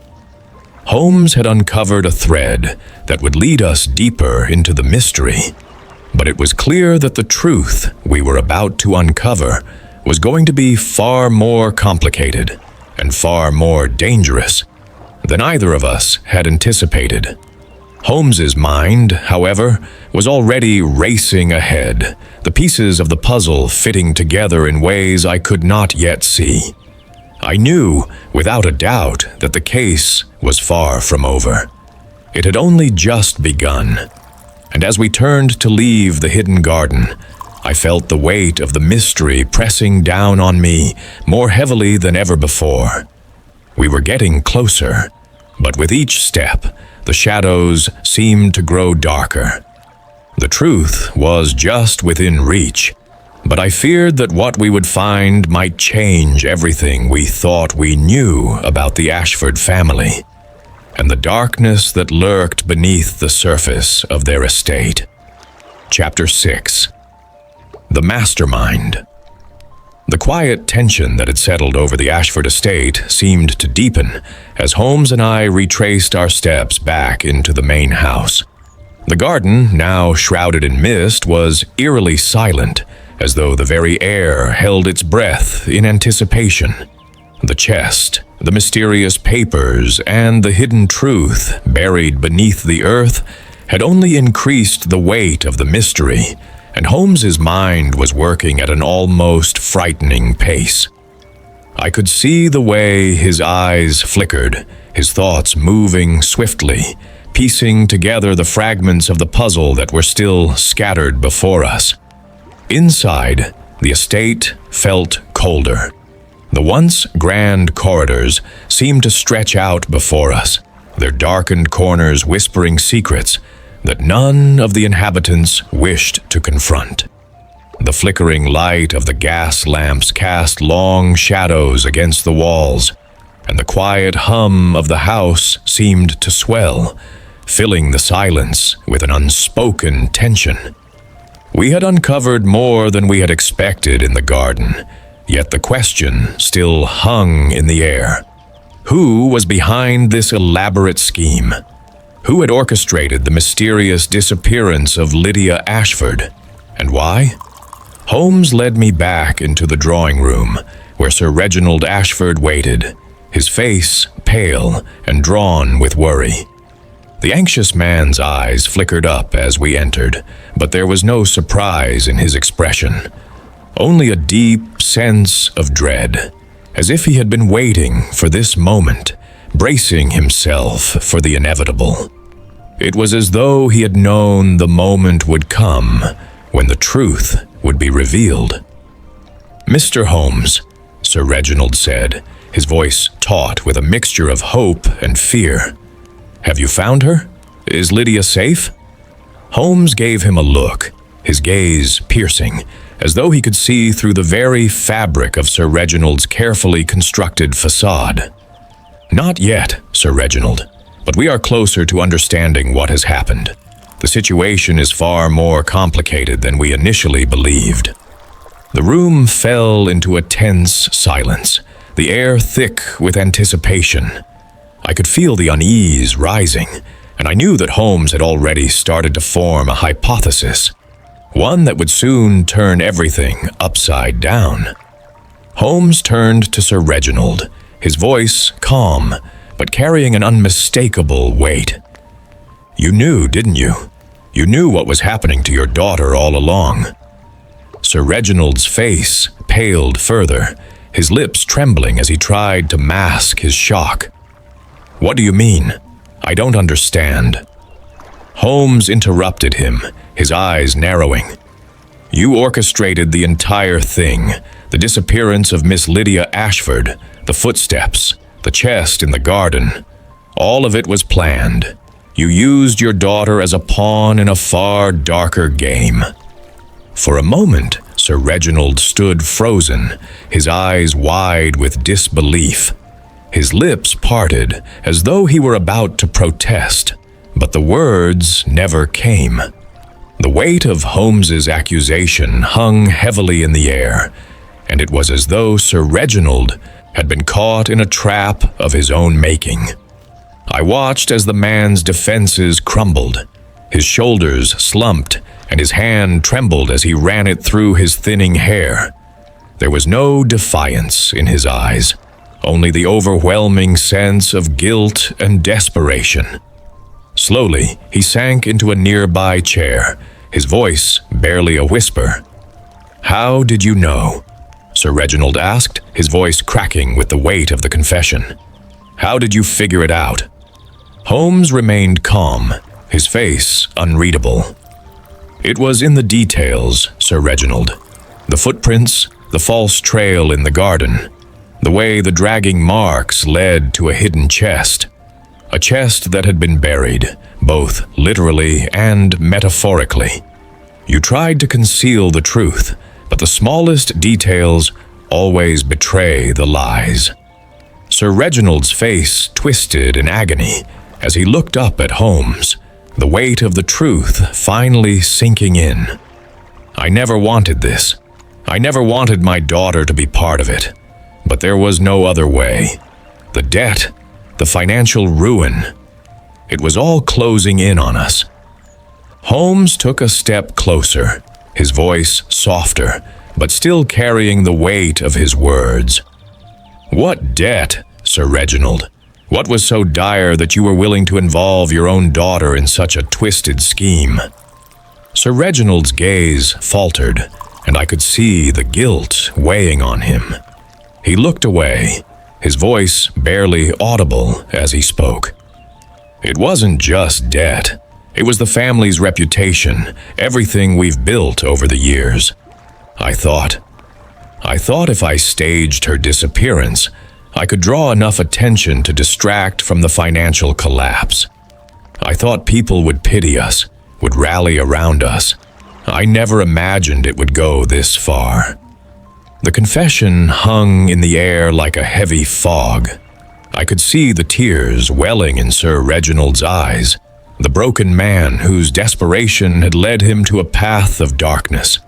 Holmes had uncovered a thread that would lead us deeper into the mystery, but it was clear that the truth we were about to uncover was going to be far more complicated and far more dangerous than either of us had anticipated. Holmes's mind, however, was already racing ahead, the pieces of the puzzle fitting together in ways I could not yet see. I knew, without a doubt, that the case was far from over. It had only just begun, and as we turned to leave the hidden garden, I felt the weight of the mystery pressing down on me more heavily than ever before. We were getting closer, but with each step, the shadows seemed to grow darker. The truth was just within reach, but I feared that what we would find might change everything we thought we knew about the Ashford family, and the darkness that lurked beneath the surface of their estate. Chapter 6. the mastermind. The quiet tension that had settled over the Ashford estate seemed to deepen as Holmes and I retraced our steps back into the main house. The garden, now shrouded in mist, was eerily silent, as though the very air held its breath in anticipation. The chest, the mysterious papers, and the hidden truth buried beneath the earth had only increased the weight of the mystery, and Holmes's mind was working at an almost frightening pace. I could see the way his eyes flickered, his thoughts moving swiftly, piecing together the fragments of the puzzle that were still scattered before us. Inside, the estate felt colder. The once grand corridors seemed to stretch out before us, their darkened corners whispering secrets that none of the inhabitants wished to confront. The flickering light of the gas lamps cast long shadows against the walls, and the quiet hum of the house seemed to swell, filling the silence with an unspoken tension. We had uncovered more than we had expected in the garden, yet the question still hung in the air. Who was behind this elaborate scheme? Who had orchestrated the mysterious disappearance of Lydia Ashford? And why? Holmes led me back into the drawing room, where Sir Reginald Ashford waited, his face pale and drawn with worry. The anxious man's eyes flickered up as we entered, but there was no surprise in his expression, only a deep sense of dread, as if he had been waiting for this moment, bracing himself for the inevitable. It was as though he had known the moment would come when the truth would be revealed. "Mr. Holmes," Sir Reginald said, his voice taut with a mixture of hope and fear. "Have you found her? Is Lydia safe?" Holmes gave him a look, his gaze piercing, as though he could see through the very fabric of Sir Reginald's carefully constructed facade. "Not yet, Sir Reginald, but we are closer to understanding what has happened. The situation is far more complicated than we initially believed." The room fell into a tense silence, the air thick with anticipation. I could feel the unease rising, and I knew that Holmes had already started to form a hypothesis, one that would soon turn everything upside down. Holmes turned to Sir Reginald, his voice calm, but carrying an unmistakable weight. "You knew, didn't you? You knew what was happening to your daughter all along." Sir Reginald's face paled further, his lips trembling as he tried to mask his shock. "What do you mean? I don't understand." Holmes interrupted him, his eyes narrowing. "You orchestrated the entire thing, the disappearance of Miss Lydia Ashford, the footsteps, the chest in the garden. All of it was planned. You used your daughter as a pawn in a far darker game." For a moment, Sir Reginald stood frozen, his eyes wide with disbelief. His lips parted as though he were about to protest, but the words never came. The weight of Holmes's accusation hung heavily in the air, and it was as though Sir Reginald had been caught in a trap of his own making. I watched as the man's defenses crumbled. His shoulders slumped, and his hand trembled as he ran it through his thinning hair. There was no defiance in his eyes, only the overwhelming sense of guilt and desperation. Slowly, he sank into a nearby chair, his voice barely a whisper. "How did you know?" Sir Reginald asked, his voice cracking with the weight of the confession. "How did you figure it out?" Holmes remained calm, his face unreadable. "It was in the details, Sir Reginald. The footprints, the false trail in the garden, the way the dragging marks led to a hidden chest. A chest that had been buried, both literally and metaphorically. You tried to conceal the truth, but the smallest details always betray the lies." Sir Reginald's face twisted in agony as he looked up at Holmes, the weight of the truth finally sinking in. I never wanted this. I never wanted my daughter to be part of it. But there was no other way. The debt, the financial ruin, it was all closing in on us. Holmes took a step closer, his voice softer, but still carrying the weight of his words. "What debt, Sir Reginald? What was so dire that you were willing to involve your own daughter in such a twisted scheme?" Sir Reginald's gaze faltered, and I could see the guilt weighing on him. He looked away, his voice barely audible as he spoke. "It wasn't just debt. It was the family's reputation, everything we've built over the years. I thought if I staged her disappearance, I could draw enough attention to distract from the financial collapse. I thought people would pity us, would rally around us. I never imagined it would go this far." The confession hung in the air like a heavy fog. I could see the tears welling in Sir Reginald's eyes, the broken man whose desperation had led him to a path of darkness.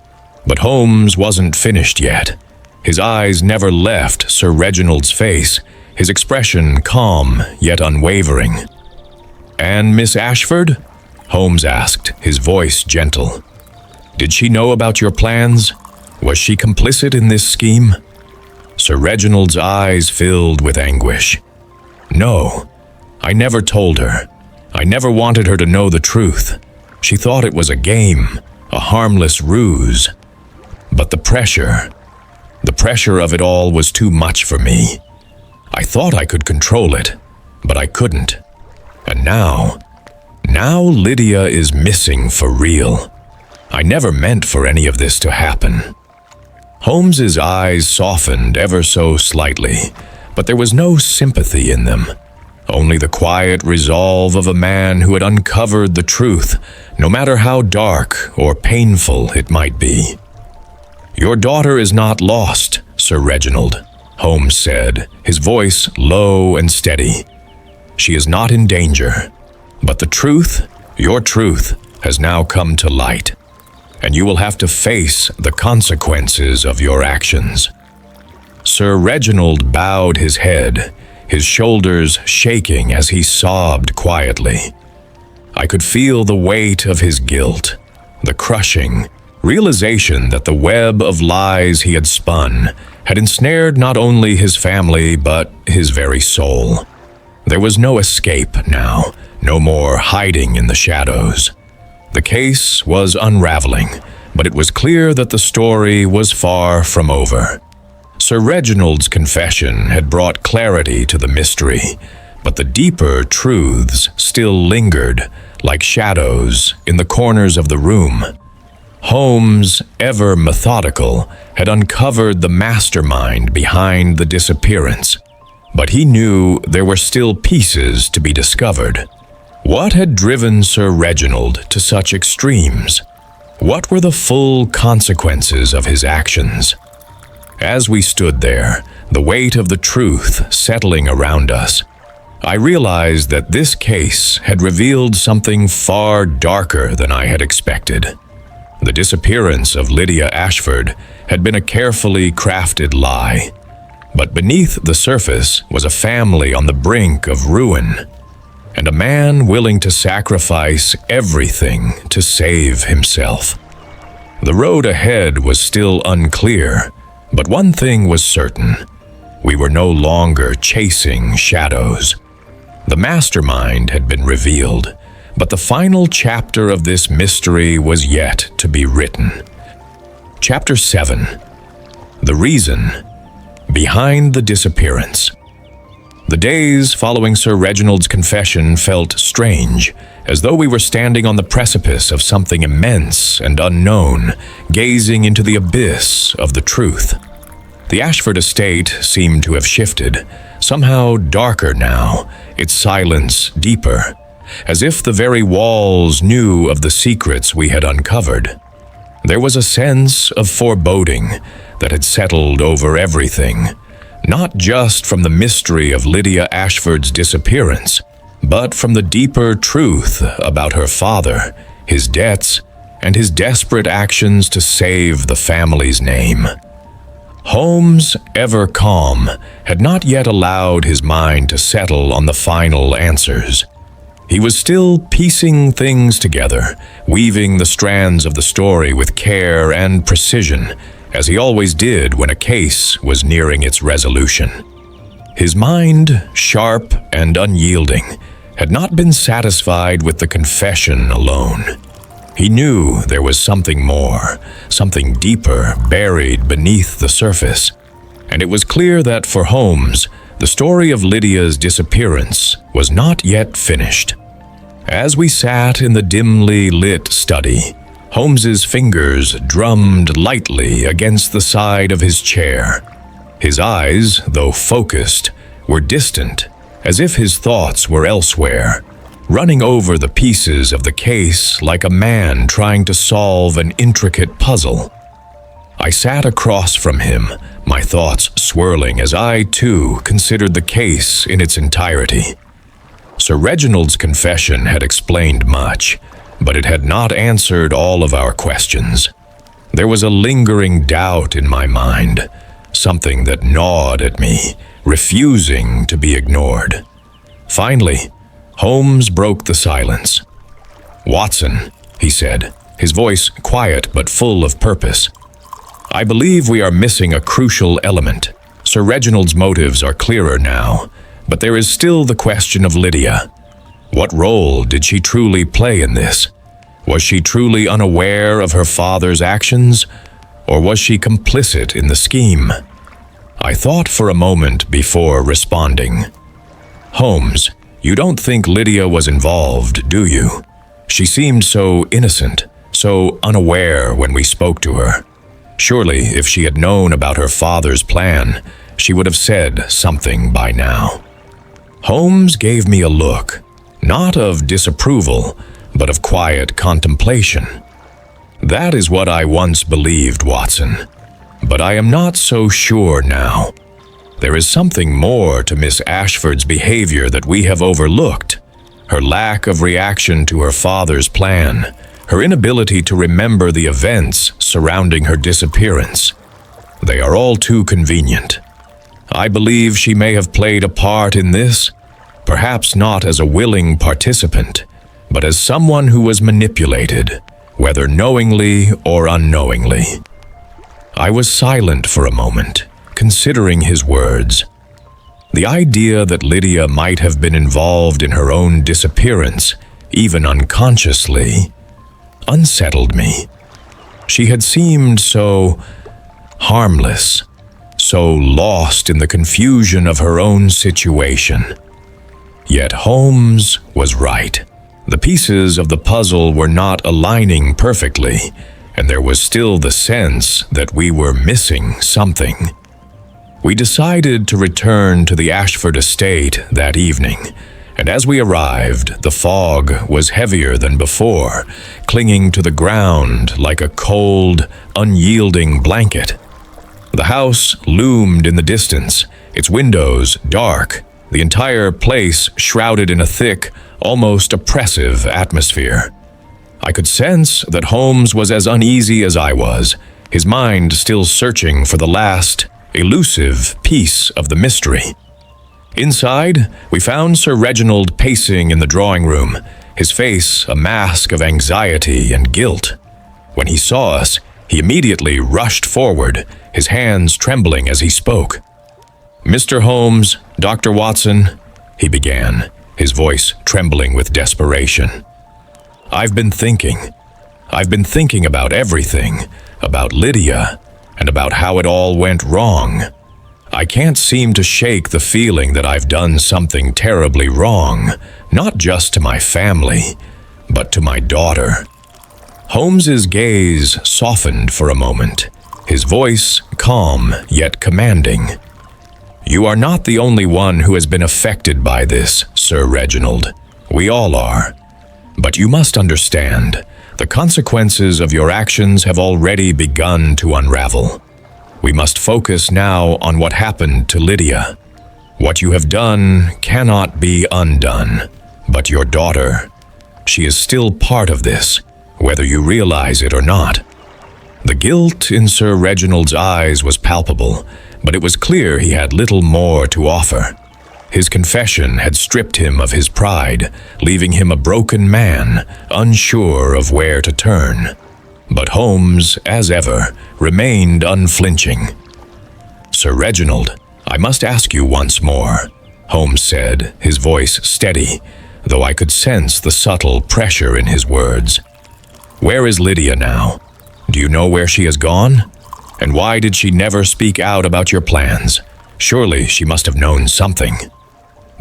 But Holmes wasn't finished yet. His eyes never left Sir Reginald's face, his expression calm yet unwavering. "And Miss Ashford?" Holmes asked, his voice gentle. "Did she know about your plans? Was she complicit in this scheme?" Sir Reginald's eyes filled with anguish. "No, I never told her. I never wanted her to know the truth. She thought it was a game, a harmless ruse. But the pressure of it all was too much for me. I thought I could control it, but I couldn't. And now Lydia is missing for real. I never meant for any of this to happen." Holmes's eyes softened ever so slightly, but there was no sympathy in them. Only the quiet resolve of a man who had uncovered the truth, no matter how dark or painful it might be. "Your daughter is not lost, Sir Reginald," Holmes said, his voice low and steady. "She is not in danger, but the truth, your truth, has now come to light, and you will have to face the consequences of your actions." Sir Reginald bowed his head, his shoulders shaking as he sobbed quietly. I could feel the weight of his guilt, the crushing realization that the web of lies he had spun had ensnared not only his family but his very soul. There was no escape now, no more hiding in the shadows. The case was unraveling, but it was clear that the story was far from over. Sir Reginald's confession had brought clarity to the mystery, but the deeper truths still lingered, like shadows, in the corners of the room. Holmes, ever methodical, had uncovered the mastermind behind the disappearance, but he knew there were still pieces to be discovered. What had driven Sir Reginald to such extremes? What were the full consequences of his actions? As we stood there, the weight of the truth settling around us, I realized that this case had revealed something far darker than I had expected. The disappearance of Lydia Ashford had been a carefully crafted lie, but beneath the surface was a family on the brink of ruin, and a man willing to sacrifice everything to save himself. The road ahead was still unclear, but one thing was certain: we were no longer chasing shadows. The mastermind had been revealed, but the final chapter of this mystery was yet to be written. Chapter 7. The Reason Behind the Disappearance. The days following Sir Reginald's confession felt strange, as though we were standing on the precipice of something immense and unknown, gazing into the abyss of the truth. The Ashford estate seemed to have shifted, somehow darker now, its silence deeper, as if the very walls knew of the secrets we had uncovered. There was a sense of foreboding that had settled over everything, not just from the mystery of Lydia Ashford's disappearance, but from the deeper truth about her father, his debts, and his desperate actions to save the family's name. Holmes, ever calm, had not yet allowed his mind to settle on the final answers. He was still piecing things together, weaving the strands of the story with care and precision, as he always did when a case was nearing its resolution. His mind, sharp and unyielding, had not been satisfied with the confession alone. He knew there was something more, something deeper buried beneath the surface, and it was clear that for Holmes, the story of Lydia's disappearance was not yet finished. As we sat in the dimly lit study, Holmes's fingers drummed lightly against the side of his chair. His eyes, though focused, were distant, as if his thoughts were elsewhere, running over the pieces of the case like a man trying to solve an intricate puzzle. I sat across from him, my thoughts swirling as I, too, considered the case in its entirety. Sir Reginald's confession had explained much, but it had not answered all of our questions. There was a lingering doubt in my mind, something that gnawed at me, refusing to be ignored. Finally, Holmes broke the silence. "Watson," he said, his voice quiet but full of purpose, "I believe we are missing a crucial element. Sir Reginald's motives are clearer now, but there is still the question of Lydia. What role did she truly play in this? Was she truly unaware of her father's actions, or was she complicit in the scheme?" I thought for a moment before responding. "Holmes, you don't think Lydia was involved, do you? She seemed so innocent, so unaware when we spoke to her. Surely, if she had known about her father's plan, she would have said something by now." Holmes gave me a look, not of disapproval, but of quiet contemplation. "That is what I once believed, Watson, but I am not so sure now. There is something more to Miss Ashford's behavior that we have overlooked. Her lack of reaction to her father's plan, her inability to remember the events surrounding her disappearance. They are all too convenient. I believe she may have played a part in this, perhaps not as a willing participant, but as someone who was manipulated, whether knowingly or unknowingly." I was silent for a moment, considering his words. The idea that Lydia might have been involved in her own disappearance, even unconsciously, unsettled me. She had seemed so harmless, so lost in the confusion of her own situation. Yet Holmes was right. The pieces of the puzzle were not aligning perfectly, and there was still the sense that we were missing something. We decided to return to the Ashford estate that evening, and as we arrived, the fog was heavier than before, clinging to the ground like a cold, unyielding blanket. The house loomed in the distance, its windows dark, the entire place shrouded in a thick, almost oppressive atmosphere. I could sense that Holmes was as uneasy as I was, his mind still searching for the last, elusive piece of the mystery. Inside, we found Sir Reginald pacing in the drawing room, his face a mask of anxiety and guilt. When he saw us, he immediately rushed forward, his hands trembling as he spoke. "Mr. Holmes, Dr. Watson," he began, his voice trembling with desperation. I've been thinking about everything, about Lydia, and about how it all went wrong. I can't seem to shake the feeling that I've done something terribly wrong, not just to my family, but to my daughter." Holmes's gaze softened for a moment, his voice calm yet commanding. "You are not the only one who has been affected by this, Sir Reginald. We all are. But you must understand, the consequences of your actions have already begun to unravel. We must focus now on what happened to Lydia. What you have done cannot be undone, but your daughter, she is still part of this. whether you realize it or not. The guilt in Sir Reginald's eyes was palpable, but it was clear he had little more to offer. His confession had stripped him of his pride, leaving him a broken man, unsure of where to turn. But Holmes, as ever, remained unflinching. "Sir Reginald, I must ask you once more," Holmes said, his voice steady, though I could sense the subtle pressure in his words. "Where is Lydia now? Do you know where she has gone? And why did she never speak out about your plans? Surely she must have known something."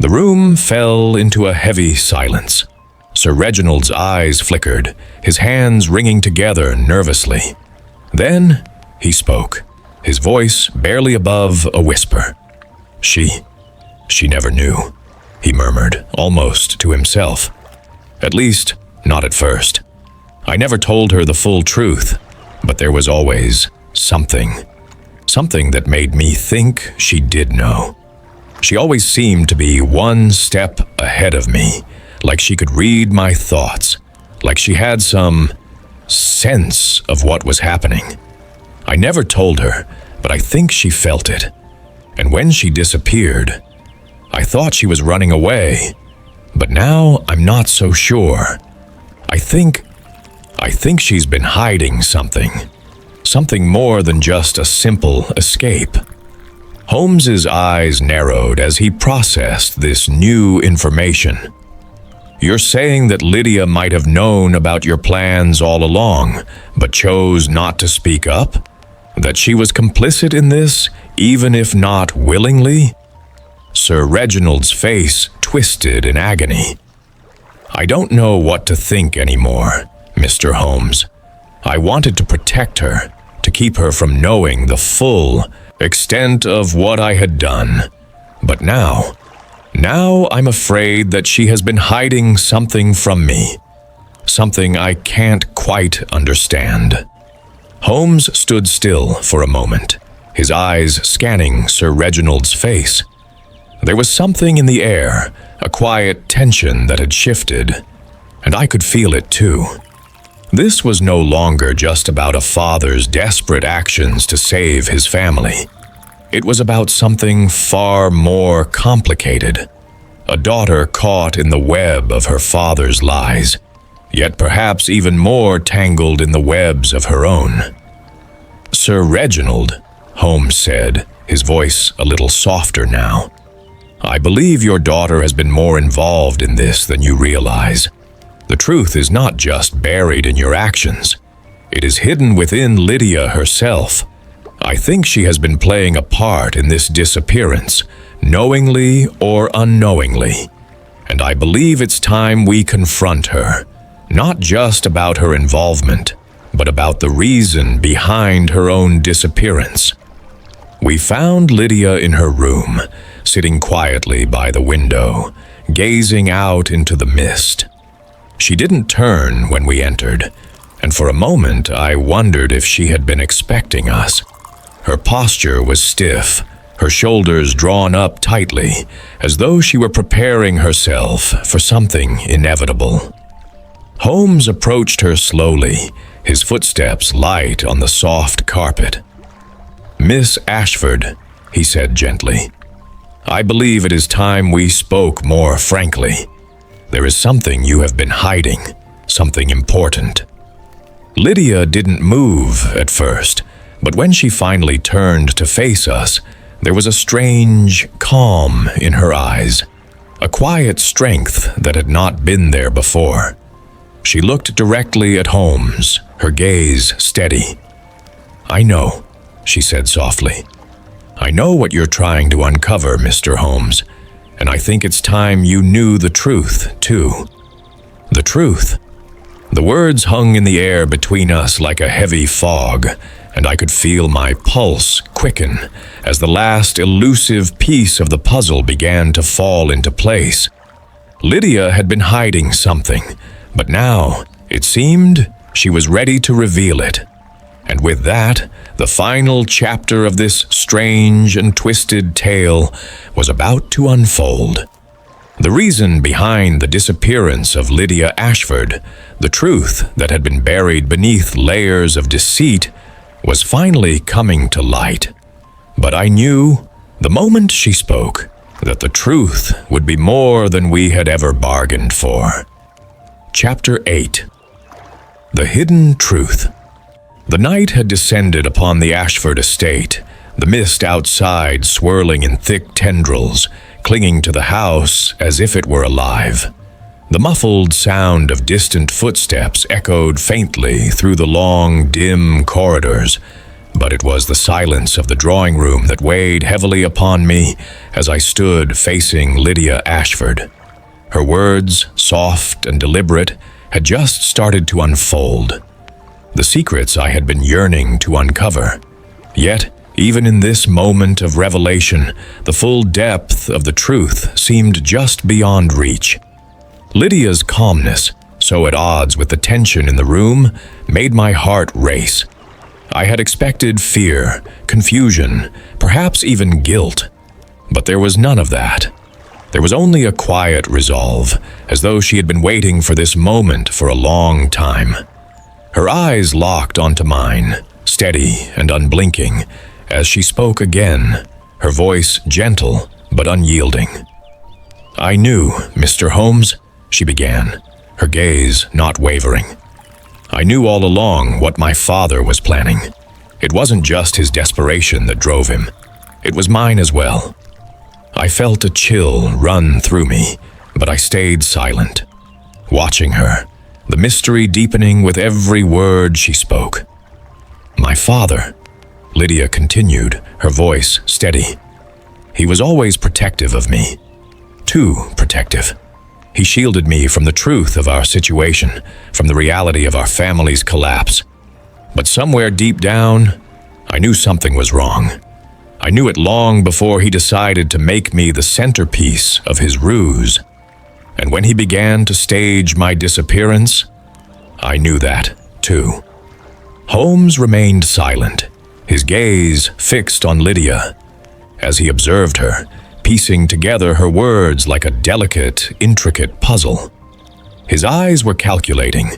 The room fell into a heavy silence. Sir Reginald's eyes flickered, his hands wringing together nervously. Then he spoke, his voice barely above a whisper. She never knew," he murmured, almost to himself. "At least, not at first. I never told her the full truth, but there was always something that made me think she did know. She always seemed to be one step ahead of me, like she could read my thoughts, like she had some sense of what was happening. I never told her, but I think she felt it. And when she disappeared, I thought she was running away, but now I'm not so sure. I think she's been hiding something more than just a simple escape." Holmes's eyes narrowed as he processed this new information. "You're saying that Lydia might have known about your plans all along, but chose not to speak up? That she was complicit in this, even if not willingly?" Sir Reginald's face twisted in agony. "I don't know what to think anymore, Mr. Holmes. I wanted to protect her, to keep her from knowing the full extent of what I had done. But now I'm afraid that she has been hiding something from me, something I can't quite understand." Holmes stood still for a moment, his eyes scanning Sir Reginald's face. There was something in the air, a quiet tension that had shifted, and I could feel it too. This was no longer just about a father's desperate actions to save his family. It was about something far more complicated. A daughter caught in the web of her father's lies, yet perhaps even more tangled in the webs of her own. "Sir Reginald," Holmes said, his voice a little softer now, "I believe your daughter has been more involved in this than you realize. The truth is not just buried in your actions. It is hidden within Lydia herself. I think she has been playing a part in this disappearance, knowingly or unknowingly. And I believe it's time we confront her, not just about her involvement, but about the reason behind her own disappearance." We found Lydia in her room, sitting quietly by the window, gazing out into the mist. She didn't turn when we entered, and for a moment I wondered if she had been expecting us. Her posture was stiff, her shoulders drawn up tightly, as though she were preparing herself for something inevitable. Holmes approached her slowly, his footsteps light on the soft carpet. "Miss Ashford," he said gently, "I believe it is time we spoke more frankly. There is something you have been hiding, something important." Lydia didn't move at first, but when she finally turned to face us, there was a strange calm in her eyes, a quiet strength that had not been there before. She looked directly at Holmes, her gaze steady. "I know," she said softly. "I know what you're trying to uncover, Mr. Holmes, and I think it's time you knew the truth, too." The truth. The words hung in the air between us like a heavy fog, and I could feel my pulse quicken as the last elusive piece of the puzzle began to fall into place. Lydia had been hiding something, but now, it seemed, she was ready to reveal it. And with that, the final chapter of this strange and twisted tale was about to unfold. The reason behind the disappearance of Lydia Ashford, the truth that had been buried beneath layers of deceit, was finally coming to light. But I knew, the moment she spoke, that the truth would be more than we had ever bargained for. Chapter 8. The Hidden Truth. The night had descended upon the Ashford estate, the mist outside swirling in thick tendrils, clinging to the house as if it were alive. The muffled sound of distant footsteps echoed faintly through the long, dim corridors, but it was the silence of the drawing room that weighed heavily upon me as I stood facing Lydia Ashford. Her words, soft and deliberate, had just started to unfold. The secrets I had been yearning to uncover. Yet, even in this moment of revelation, the full depth of the truth seemed just beyond reach. Lydia's calmness, so at odds with the tension in the room, made my heart race. I had expected fear, confusion, perhaps even guilt. But there was none of that. There was only a quiet resolve, as though she had been waiting for this moment for a long time. Her eyes locked onto mine, steady and unblinking, as she spoke again, her voice gentle but unyielding. "I knew, Mr. Holmes," she began, her gaze not wavering. "I knew all along what my father was planning. It wasn't just his desperation that drove him. It was mine as well." I felt a chill run through me, but I stayed silent, watching her, the mystery deepening with every word she spoke. "My father," Lydia continued, her voice steady. "He was always protective of me. Too protective. He shielded me from the truth of our situation, from the reality of our family's collapse. But somewhere deep down, I knew something was wrong. I knew it long before he decided to make me the centerpiece of his ruse. And when he began to stage my disappearance, I knew that, too." Holmes remained silent, his gaze fixed on Lydia. As he observed her, piecing together her words like a delicate, intricate puzzle. His eyes were calculating,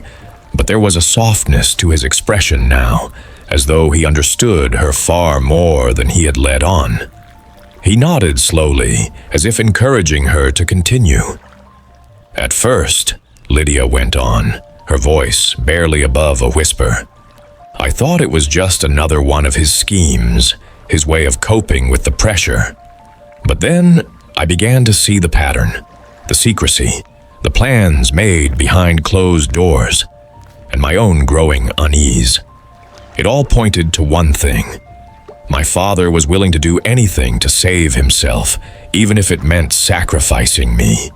but there was a softness to his expression now, as though he understood her far more than he had let on. He nodded slowly, as if encouraging her to continue. "At first," Lydia went on, her voice barely above a whisper, "I thought it was just another one of his schemes, his way of coping with the pressure. But then I began to see the pattern, the secrecy, the plans made behind closed doors, and my own growing unease. It all pointed to one thing. My father was willing to do anything to save himself, even if it meant sacrificing me."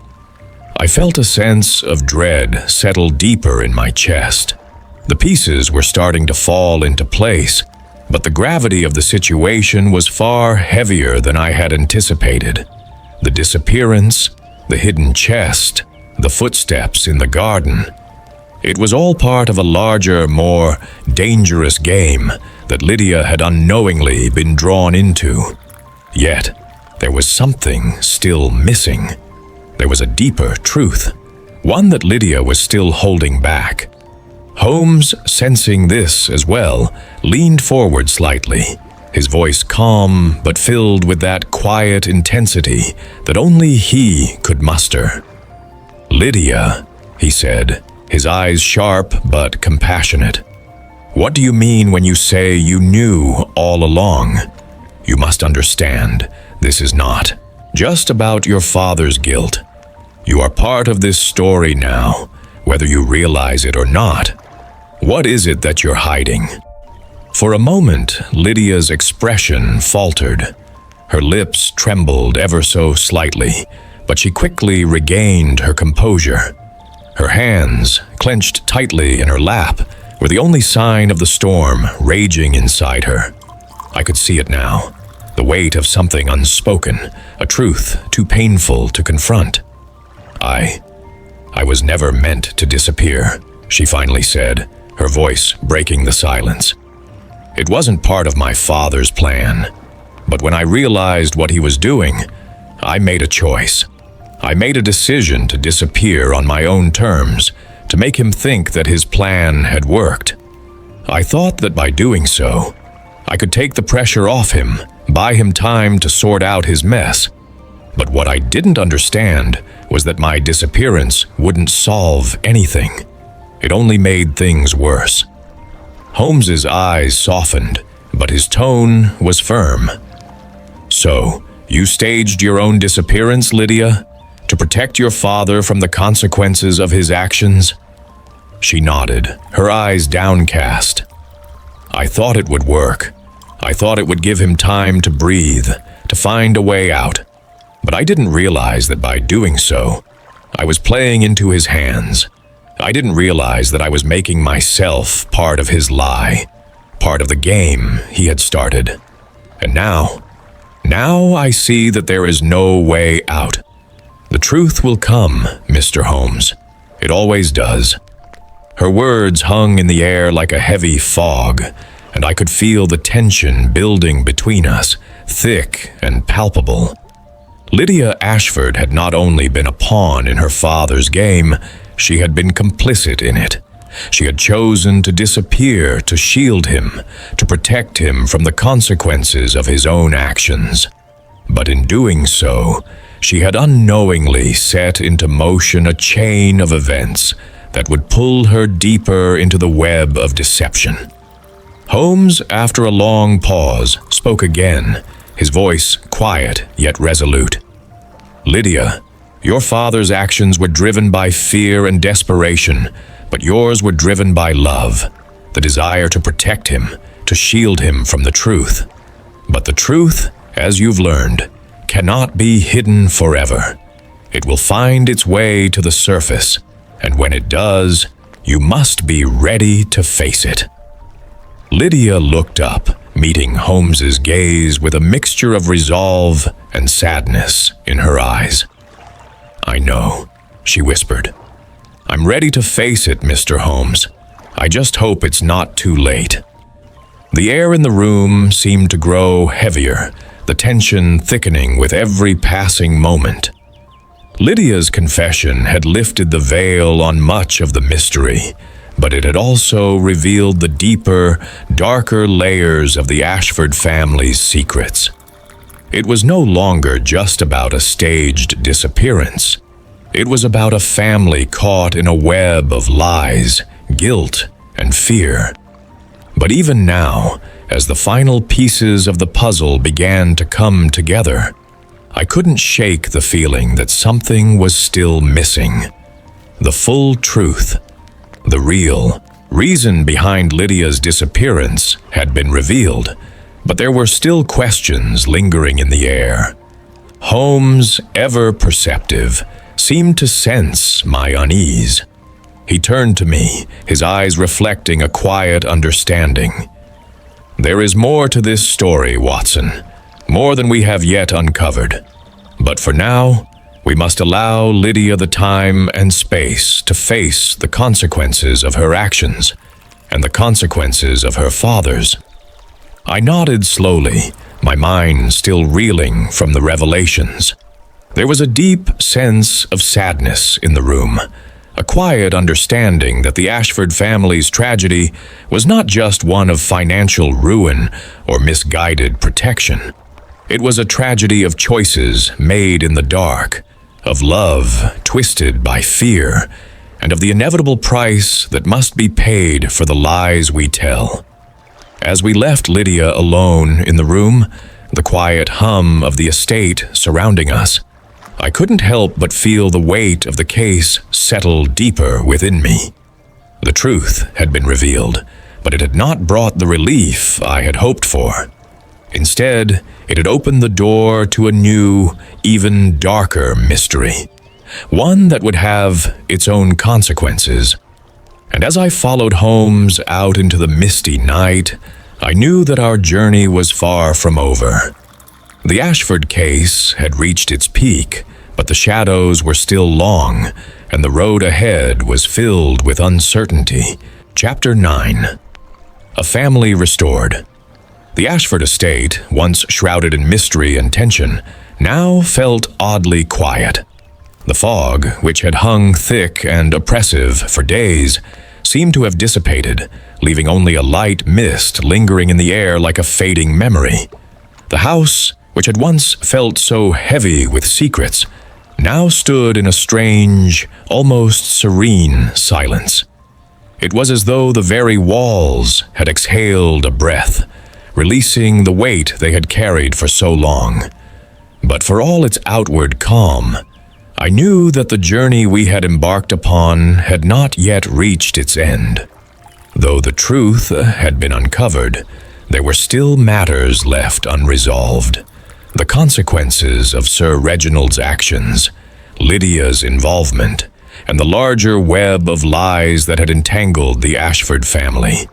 I felt a sense of dread settle deeper in my chest. The pieces were starting to fall into place, but the gravity of the situation was far heavier than I had anticipated. The disappearance, the hidden chest, the footsteps in the garden. It was all part of a larger, more dangerous game that Lydia had unknowingly been drawn into. Yet, there was something still missing. There was a deeper truth, one that Lydia was still holding back. Holmes, sensing this as well, leaned forward slightly, his voice calm but filled with that quiet intensity that only he could muster. "Lydia," he said, his eyes sharp but compassionate. "What do you mean when you say you knew all along? You must understand, this is not just about your father's guilt. You are part of this story now, whether you realize it or not. What is it that you're hiding?" For a moment, Lydia's expression faltered. Her lips trembled ever so slightly, but she quickly regained her composure. Her hands, clenched tightly in her lap, were the only sign of the storm raging inside her. I could see it now, the weight of something unspoken, a truth too painful to confront. I was never meant to disappear," she finally said, her voice breaking the silence. "It wasn't part of my father's plan, but when I realized what he was doing, I made a choice. I made a decision to disappear on my own terms, to make him think that his plan had worked. I thought that by doing so, I could take the pressure off him, buy him time to sort out his mess. But what I didn't understand was that my disappearance wouldn't solve anything. It only made things worse. Holmes's eyes softened, but his tone was firm. "So, you staged your own disappearance, Lydia, to protect your father from the consequences of his actions?" She nodded, her eyes downcast. "I thought it would work. I thought it would give him time to breathe, to find a way out. But I didn't realize that by doing so, I was playing into his hands. I didn't realize that I was making myself part of his lie, part of the game he had started. And now I see that there is no way out. The truth will come, Mr. Holmes. It always does." Her words hung in the air like a heavy fog, and I could feel the tension building between us, thick and palpable. Lydia Ashford had not only been a pawn in her father's game, she had been complicit in it. She had chosen to disappear to shield him, to protect him from the consequences of his own actions. But in doing so, she had unknowingly set into motion a chain of events that would pull her deeper into the web of deception. Holmes, after a long pause, spoke again, his voice quiet yet resolute. "Lydia, your father's actions were driven by fear and desperation, but yours were driven by love, the desire to protect him, to shield him from the truth. But the truth, as you've learned, cannot be hidden forever. It will find its way to the surface, and when it does, you must be ready to face it." Lydia looked up, meeting Holmes's gaze with a mixture of resolve and sadness in her eyes. "I know," she whispered. "I'm ready to face it, Mr. Holmes. I just hope it's not too late." The air in the room seemed to grow heavier, the tension thickening with every passing moment. Lydia's confession had lifted the veil on much of the mystery, but it had also revealed the deeper, darker layers of the Ashford family's secrets. It was no longer just about a staged disappearance. It was about a family caught in a web of lies, guilt, and fear. But even now, as the final pieces of the puzzle began to come together, I couldn't shake the feeling that something was still missing. The full truth, the real reason behind Lydia's disappearance had been revealed, but there were still questions lingering in the air. Holmes, ever perceptive, seemed to sense my unease. He turned to me, his eyes reflecting a quiet understanding. "There is more to this story, Watson, more than we have yet uncovered. But for now, we must allow Lydia the time and space to face the consequences of her actions and the consequences of her father's." I nodded slowly, my mind still reeling from the revelations. There was a deep sense of sadness in the room, a quiet understanding that the Ashford family's tragedy was not just one of financial ruin or misguided protection. It was a tragedy of choices made in the dark, of love twisted by fear, and of the inevitable price that must be paid for the lies we tell. As we left Lydia alone in the room, the quiet hum of the estate surrounding us, I couldn't help but feel the weight of the case settle deeper within me. The truth had been revealed, but it had not brought the relief I had hoped for. Instead, it had opened the door to a new, even darker mystery, one that would have its own consequences. And as I followed Holmes out into the misty night, I knew that our journey was far from over. The Ashford case had reached its peak, but the shadows were still long, and the road ahead was filled with uncertainty. Chapter 9. A Family Restored. The Ashford estate, once shrouded in mystery and tension, now felt oddly quiet. The fog, which had hung thick and oppressive for days, seemed to have dissipated, leaving only a light mist lingering in the air like a fading memory. The house, which had once felt so heavy with secrets, now stood in a strange, almost serene silence. It was as though the very walls had exhaled a breath, releasing the weight they had carried for so long. But for all its outward calm, I knew that the journey we had embarked upon had not yet reached its end. Though the truth had been uncovered, there were still matters left unresolved. The consequences of Sir Reginald's actions, Lydia's involvement, and the larger web of lies that had entangled the Ashford family.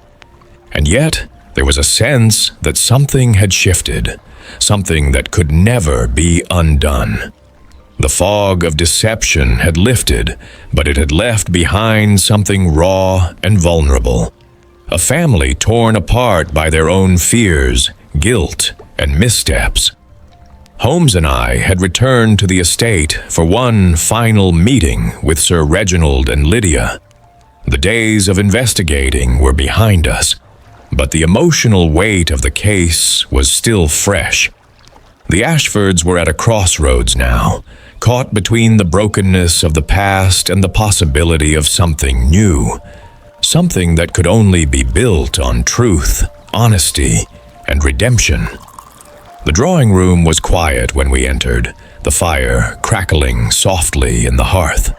And yet, there was a sense that something had shifted, something that could never be undone. The fog of deception had lifted, but it had left behind something raw and vulnerable. A family torn apart by their own fears, guilt, and missteps. Holmes and I had returned to the estate for one final meeting with Sir Reginald and Lydia. The days of investigating were behind us, but the emotional weight of the case was still fresh. The Ashfords were at a crossroads now, caught between the brokenness of the past and the possibility of something new, something that could only be built on truth, honesty, and redemption. The drawing room was quiet when we entered, the fire crackling softly in the hearth.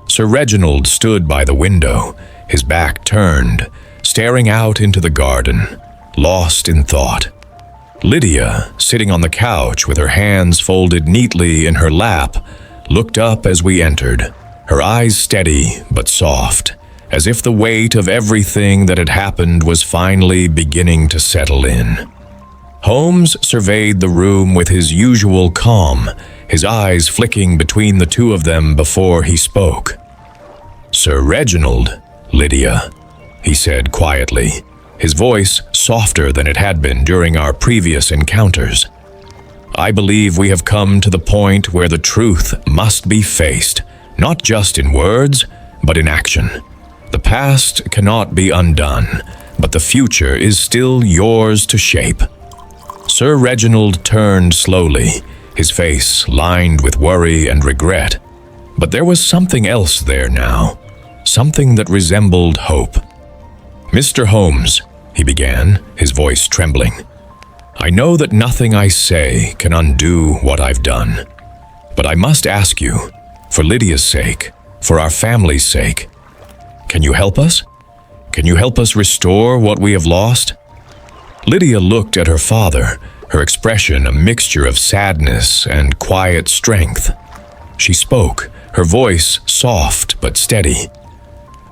Sir Reginald stood by the window, his back turned, staring out into the garden, lost in thought. Lydia, sitting on the couch with her hands folded neatly in her lap, looked up as we entered, her eyes steady but soft, as if the weight of everything that had happened was finally beginning to settle in. Holmes surveyed the room with his usual calm, his eyes flicking between the two of them before he spoke. "Sir Reginald, Lydia," he said quietly, his voice softer than it had been during our previous encounters. "I believe we have come to the point where the truth must be faced, not just in words, but in action. The past cannot be undone, but the future is still yours to shape." Sir Reginald turned slowly, his face lined with worry and regret. But there was something else there now, something that resembled hope. "Mr. Holmes," he began, his voice trembling, "I know that nothing I say can undo what I've done. But I must ask you, for Lydia's sake, for our family's sake, can you help us? Can you help us restore what we have lost?" Lydia looked at her father, her expression a mixture of sadness and quiet strength. She spoke, her voice soft but steady.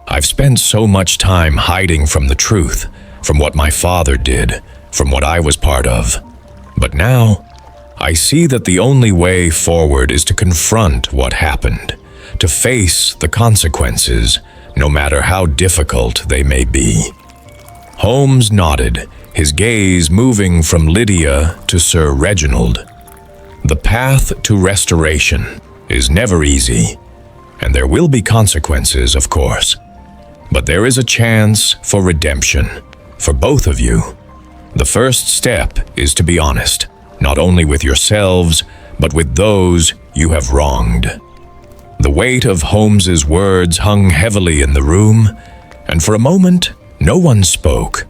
"I've spent so much time hiding from the truth, from what my father did, from what I was part of. But now, I see that the only way forward is to confront what happened, to face the consequences, no matter how difficult they may be." Holmes nodded, his gaze moving from Lydia to Sir Reginald. "The path to restoration is never easy, and there will be consequences, of course. But there is a chance for redemption, for both of you. The first step is to be honest, not only with yourselves, but with those you have wronged." The weight of Holmes's words hung heavily in the room, and for a moment, no one spoke.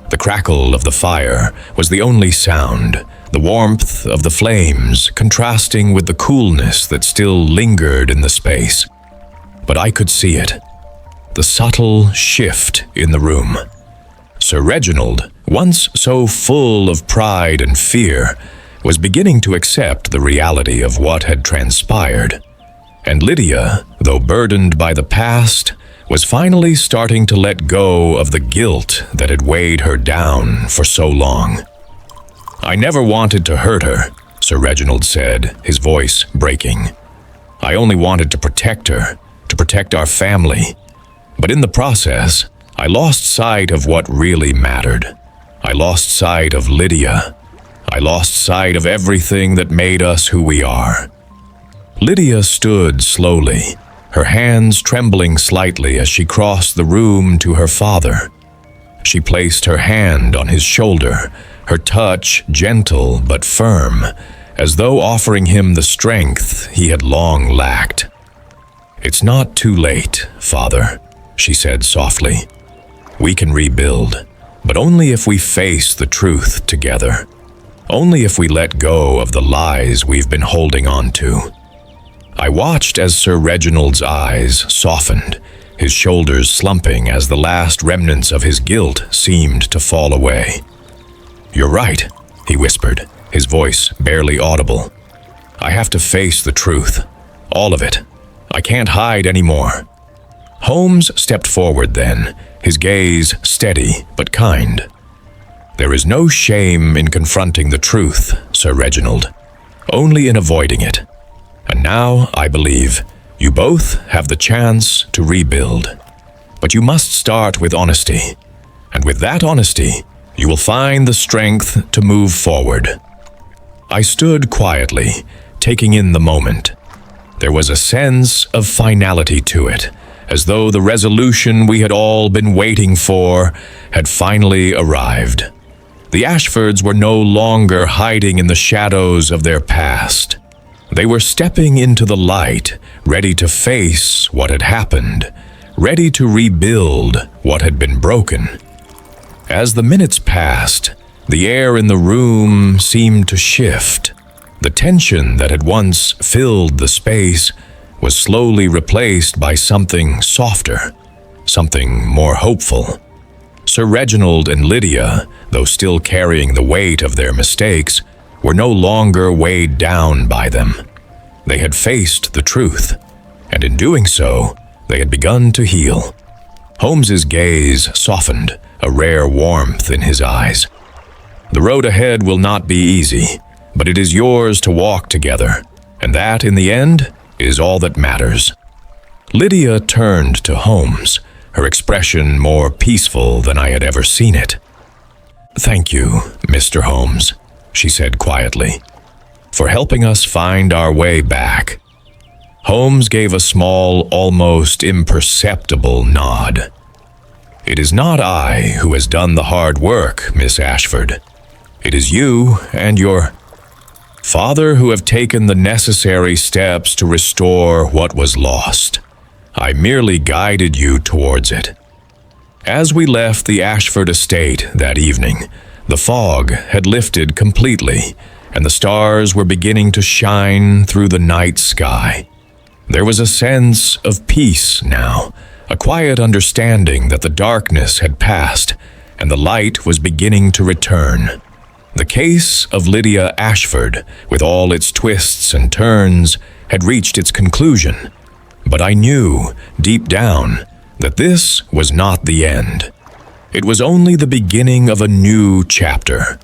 The crackle of the fire was the only sound, the warmth of the flames contrasting with the coolness that still lingered in the space. But I could see it, the subtle shift in the room. Sir Reginald, once so full of pride and fear, was beginning to accept the reality of what had transpired. And Lydia, though burdened by the past, was finally starting to let go of the guilt that had weighed her down for so long. "I never wanted to hurt her," Sir Reginald said, his voice breaking. "I only wanted to protect her, to protect our family. But in the process, I lost sight of what really mattered. I lost sight of Lydia. I lost sight of everything that made us who we are." Lydia stood slowly, her hands trembling slightly as she crossed the room to her father. She placed her hand on his shoulder, her touch gentle but firm, as though offering him the strength he had long lacked. "It's not too late, Father," she said softly. "We can rebuild, but only if we face the truth together. Only if we let go of the lies we've been holding on to." I watched as Sir Reginald's eyes softened, his shoulders slumping as the last remnants of his guilt seemed to fall away. "You're right," he whispered, his voice barely audible. "I have to face the truth. All of it. I can't hide anymore." Holmes stepped forward then, his gaze steady but kind. "There is no shame in confronting the truth, Sir Reginald, only in avoiding it. And now, I believe, you both have the chance to rebuild. But you must start with honesty, and with that honesty, you will find the strength to move forward." I stood quietly, taking in the moment. There was a sense of finality to it, as though the resolution we had all been waiting for had finally arrived. The Ashfords were no longer hiding in the shadows of their past. They were stepping into the light, ready to face what had happened, ready to rebuild what had been broken. As the minutes passed, the air in the room seemed to shift. The tension that had once filled the space was slowly replaced by something softer, something more hopeful. Sir Reginald and Lydia, though still carrying the weight of their mistakes, were no longer weighed down by them. They had faced the truth, and in doing so, they had begun to heal. Holmes's gaze softened, a rare warmth in his eyes. "The road ahead will not be easy, but it is yours to walk together, and that, in the end, is all that matters." Lydia turned to Holmes, her expression more peaceful than I had ever seen it. "Thank you, Mr. Holmes," she said quietly, "for helping us find our way back." Holmes gave a small, almost imperceptible nod. "It is not I who has done the hard work, Miss Ashford. It is you and your father who have taken the necessary steps to restore what was lost. I merely guided you towards it." As we left the Ashford estate that evening, the fog had lifted completely, and the stars were beginning to shine through the night sky. There was a sense of peace now, a quiet understanding that the darkness had passed, and the light was beginning to return. The case of Lydia Ashford, with all its twists and turns, had reached its conclusion. But I knew, deep down, that this was not the end. It was only the beginning of a new chapter,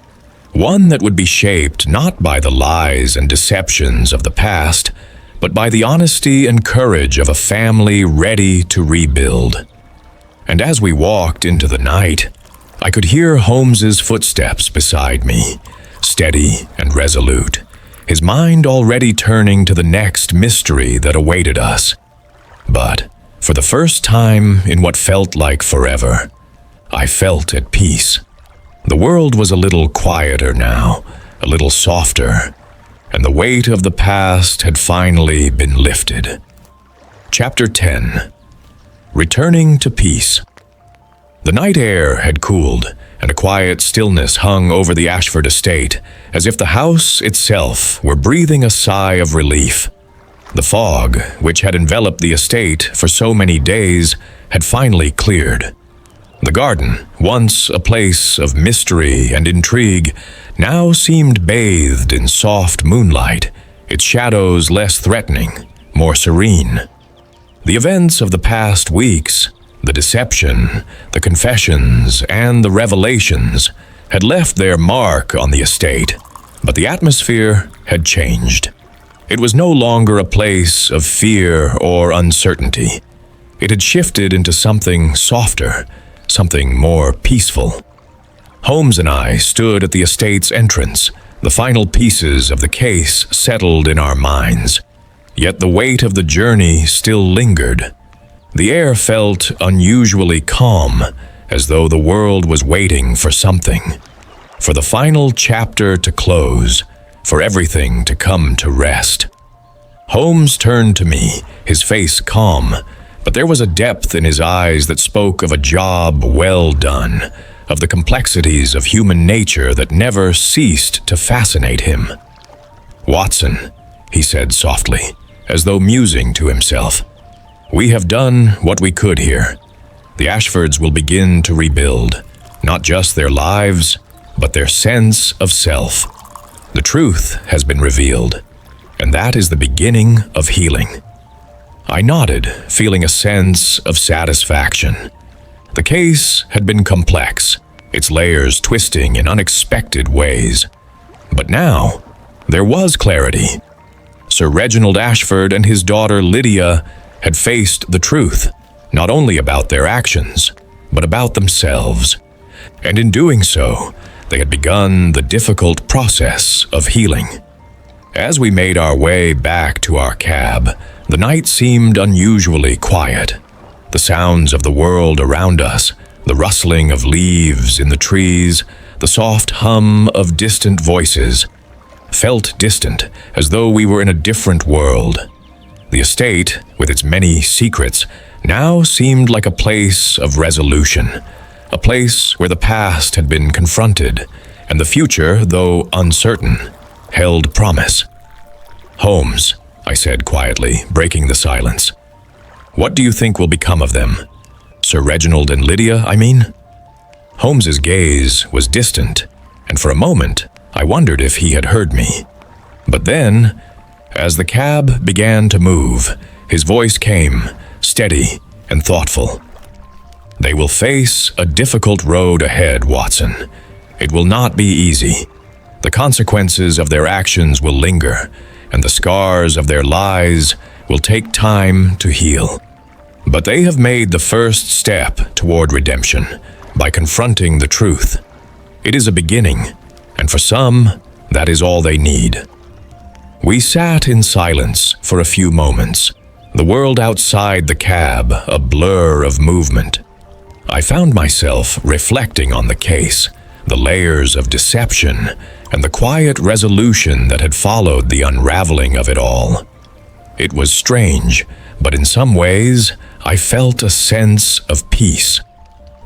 one that would be shaped not by the lies and deceptions of the past, but by the honesty and courage of a family ready to rebuild. And as we walked into the night, I could hear Holmes's footsteps beside me, steady and resolute, his mind already turning to the next mystery that awaited us. But, for the first time in what felt like forever, I felt at peace. The world was a little quieter now, a little softer, and the weight of the past had finally been lifted. Chapter 10. Returning to Peace. The night air had cooled, and a quiet stillness hung over the Ashford estate, as if the house itself were breathing a sigh of relief. The fog, which had enveloped the estate for so many days, had finally cleared. The garden, once a place of mystery and intrigue, now seemed bathed in soft moonlight, its shadows less threatening, more serene. The events of the past weeks, the deception, the confessions, and the revelations had left their mark on the estate, but the atmosphere had changed. It was no longer a place of fear or uncertainty. It had shifted into something softer, something more peaceful. Holmes and I stood at the estate's entrance, the final pieces of the case settled in our minds. Yet the weight of the journey still lingered. The air felt unusually calm, as though the world was waiting for something. For the final chapter to close, for everything to come to rest. Holmes turned to me, his face calm, but there was a depth in his eyes that spoke of a job well done, of the complexities of human nature that never ceased to fascinate him. "Watson," he said softly, as though musing to himself, "we have done what we could here. The Ashfords will begin to rebuild, not just their lives, but their sense of self. The truth has been revealed, and that is the beginning of healing." I nodded, feeling a sense of satisfaction. The case had been complex, its layers twisting in unexpected ways. But now, there was clarity. Sir Reginald Ashford and his daughter Lydia had faced the truth, not only about their actions, but about themselves. And in doing so, they had begun the difficult process of healing. As we made our way back to our cab, the night seemed unusually quiet. The sounds of the world around us, the rustling of leaves in the trees, the soft hum of distant voices, felt distant, as though we were in a different world. The estate, with its many secrets, now seemed like a place of resolution, a place where the past had been confronted, and the future, though uncertain, held promise. "Holmes," I said quietly, breaking the silence. "What do you think will become of them? Sir Reginald and Lydia, I mean?" Holmes's gaze was distant, and for a moment I wondered if he had heard me. But then, as the cab began to move, his voice came, steady and thoughtful. "They will face a difficult road ahead, Watson. It will not be easy. The consequences of their actions will linger, and the scars of their lies will take time to heal. But they have made the first step toward redemption by confronting the truth. It is a beginning, and for some, that is all they need." We sat in silence for a few moments, the world outside the cab a blur of movement. I found myself reflecting on the case, the layers of deception, and the quiet resolution that had followed the unraveling of it all. It was strange, but in some ways, I felt a sense of peace.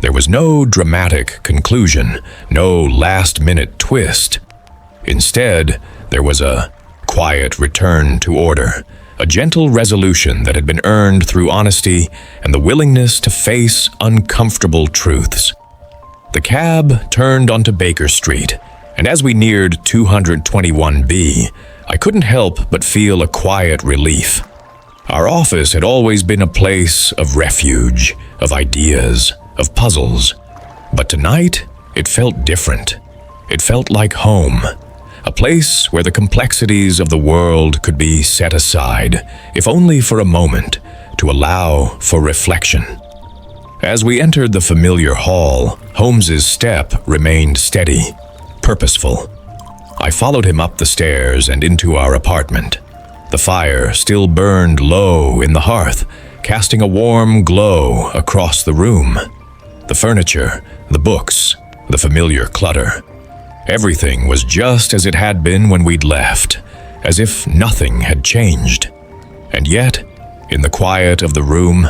There was no dramatic conclusion, no last-minute twist. Instead, there was a quiet return to order, a gentle resolution that had been earned through honesty and the willingness to face uncomfortable truths. The cab turned onto Baker Street, and as we neared 221B, I couldn't help but feel a quiet relief. Our office had always been a place of refuge, of ideas, of puzzles. But tonight, it felt different. It felt like home, a place where the complexities of the world could be set aside, if only for a moment, to allow for reflection. As we entered the familiar hall, Holmes's step remained steady, purposeful. I followed him up the stairs and into our apartment. The fire still burned low in the hearth, casting a warm glow across the room. The furniture, the books, the familiar clutter. Everything was just as it had been when we'd left, as if nothing had changed. And yet, in the quiet of the room,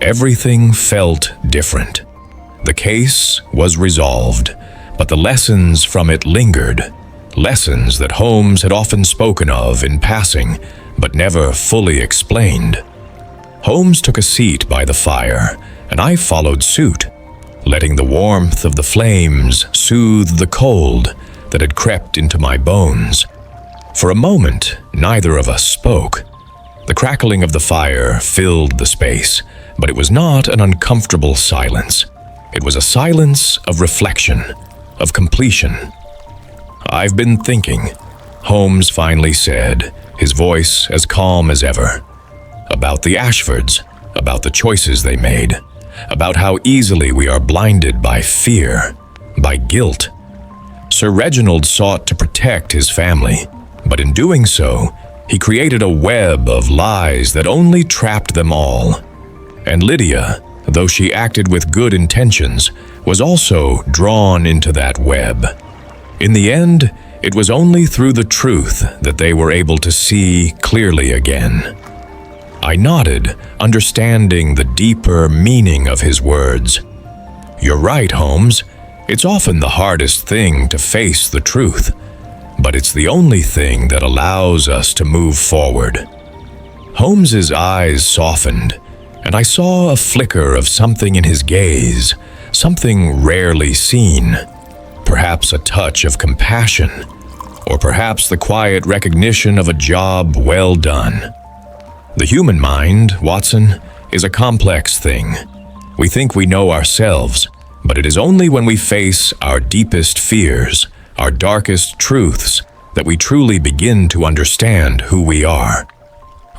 everything felt different. The case was resolved, but the lessons from it lingered. Lessons that Holmes had often spoken of in passing, but never fully explained. Holmes took a seat by the fire, and I followed suit, letting the warmth of the flames soothe the cold that had crept into my bones. For a moment, neither of us spoke. The crackling of the fire filled the space, but it was not an uncomfortable silence. It was a silence of reflection, of completion. "I've been thinking," Holmes finally said, his voice as calm as ever, "about the Ashfords, about the choices they made, about how easily we are blinded by fear, by guilt. Sir Reginald sought to protect his family, but in doing so, He created a web of lies that only trapped them all. And Lydia, though she acted with good intentions, was also drawn into that web. In the end, it was only through the truth that they were able to see clearly again. I nodded, understanding the deeper meaning of his words. "You're right, Holmes. It's often the hardest thing to face the truth, but it's the only thing that allows us to move forward." Holmes's eyes softened, and I saw a flicker of something in his gaze, something rarely seen. Perhaps a touch of compassion, or perhaps the quiet recognition of a job well done. The human mind, Watson, is a complex thing. We think we know ourselves, but it is only when we face our deepest fears, our darkest truths, that we truly begin to understand who we are.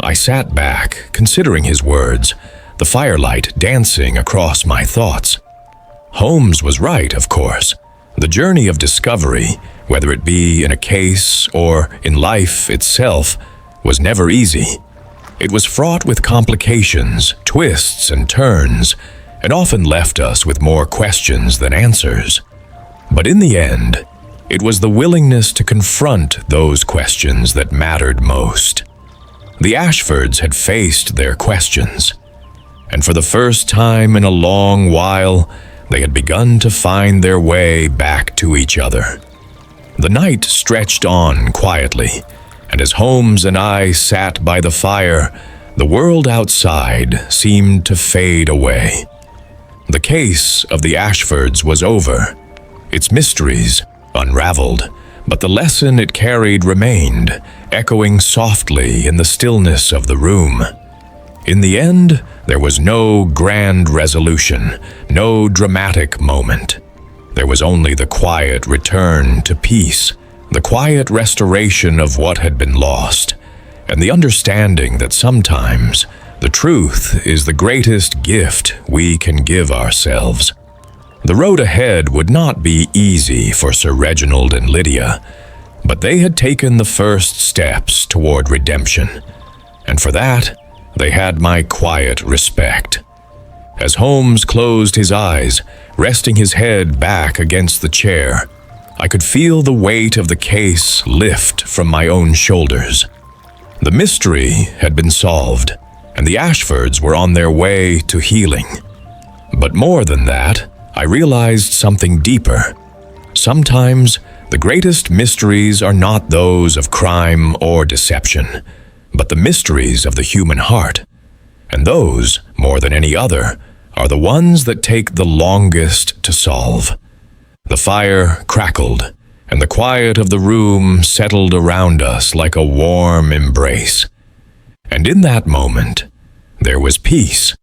I sat back, considering his words, the firelight dancing across my thoughts. Holmes was right, of course. The journey of discovery, whether it be in a case or in life itself, was never easy. It was fraught with complications, twists and turns, and often left us with more questions than answers. But in the end, it was the willingness to confront those questions that mattered most. The Ashfords had faced their questions, and for the first time in a long while, they had begun to find their way back to each other. The night stretched on quietly, and as Holmes and I sat by the fire, the world outside seemed to fade away. The case of the Ashfords was over, its mysteries unraveled, but the lesson it carried remained, echoing softly in the stillness of the room. In the end, there was no grand resolution, no dramatic moment. There was only the quiet return to peace, the quiet restoration of what had been lost, and the understanding that sometimes the truth is the greatest gift we can give ourselves. The road ahead would not be easy for Sir Reginald and Lydia, but they had taken the first steps toward redemption, and for that, they had my quiet respect. As Holmes closed his eyes, resting his head back against the chair, I could feel the weight of the case lift from my own shoulders. The mystery had been solved, and the Ashfords were on their way to healing. But more than that, I realized something deeper. Sometimes, the greatest mysteries are not those of crime or deception, but the mysteries of the human heart. And those, more than any other, are the ones that take the longest to solve. The fire crackled, and the quiet of the room settled around us like a warm embrace. And in that moment, there was peace,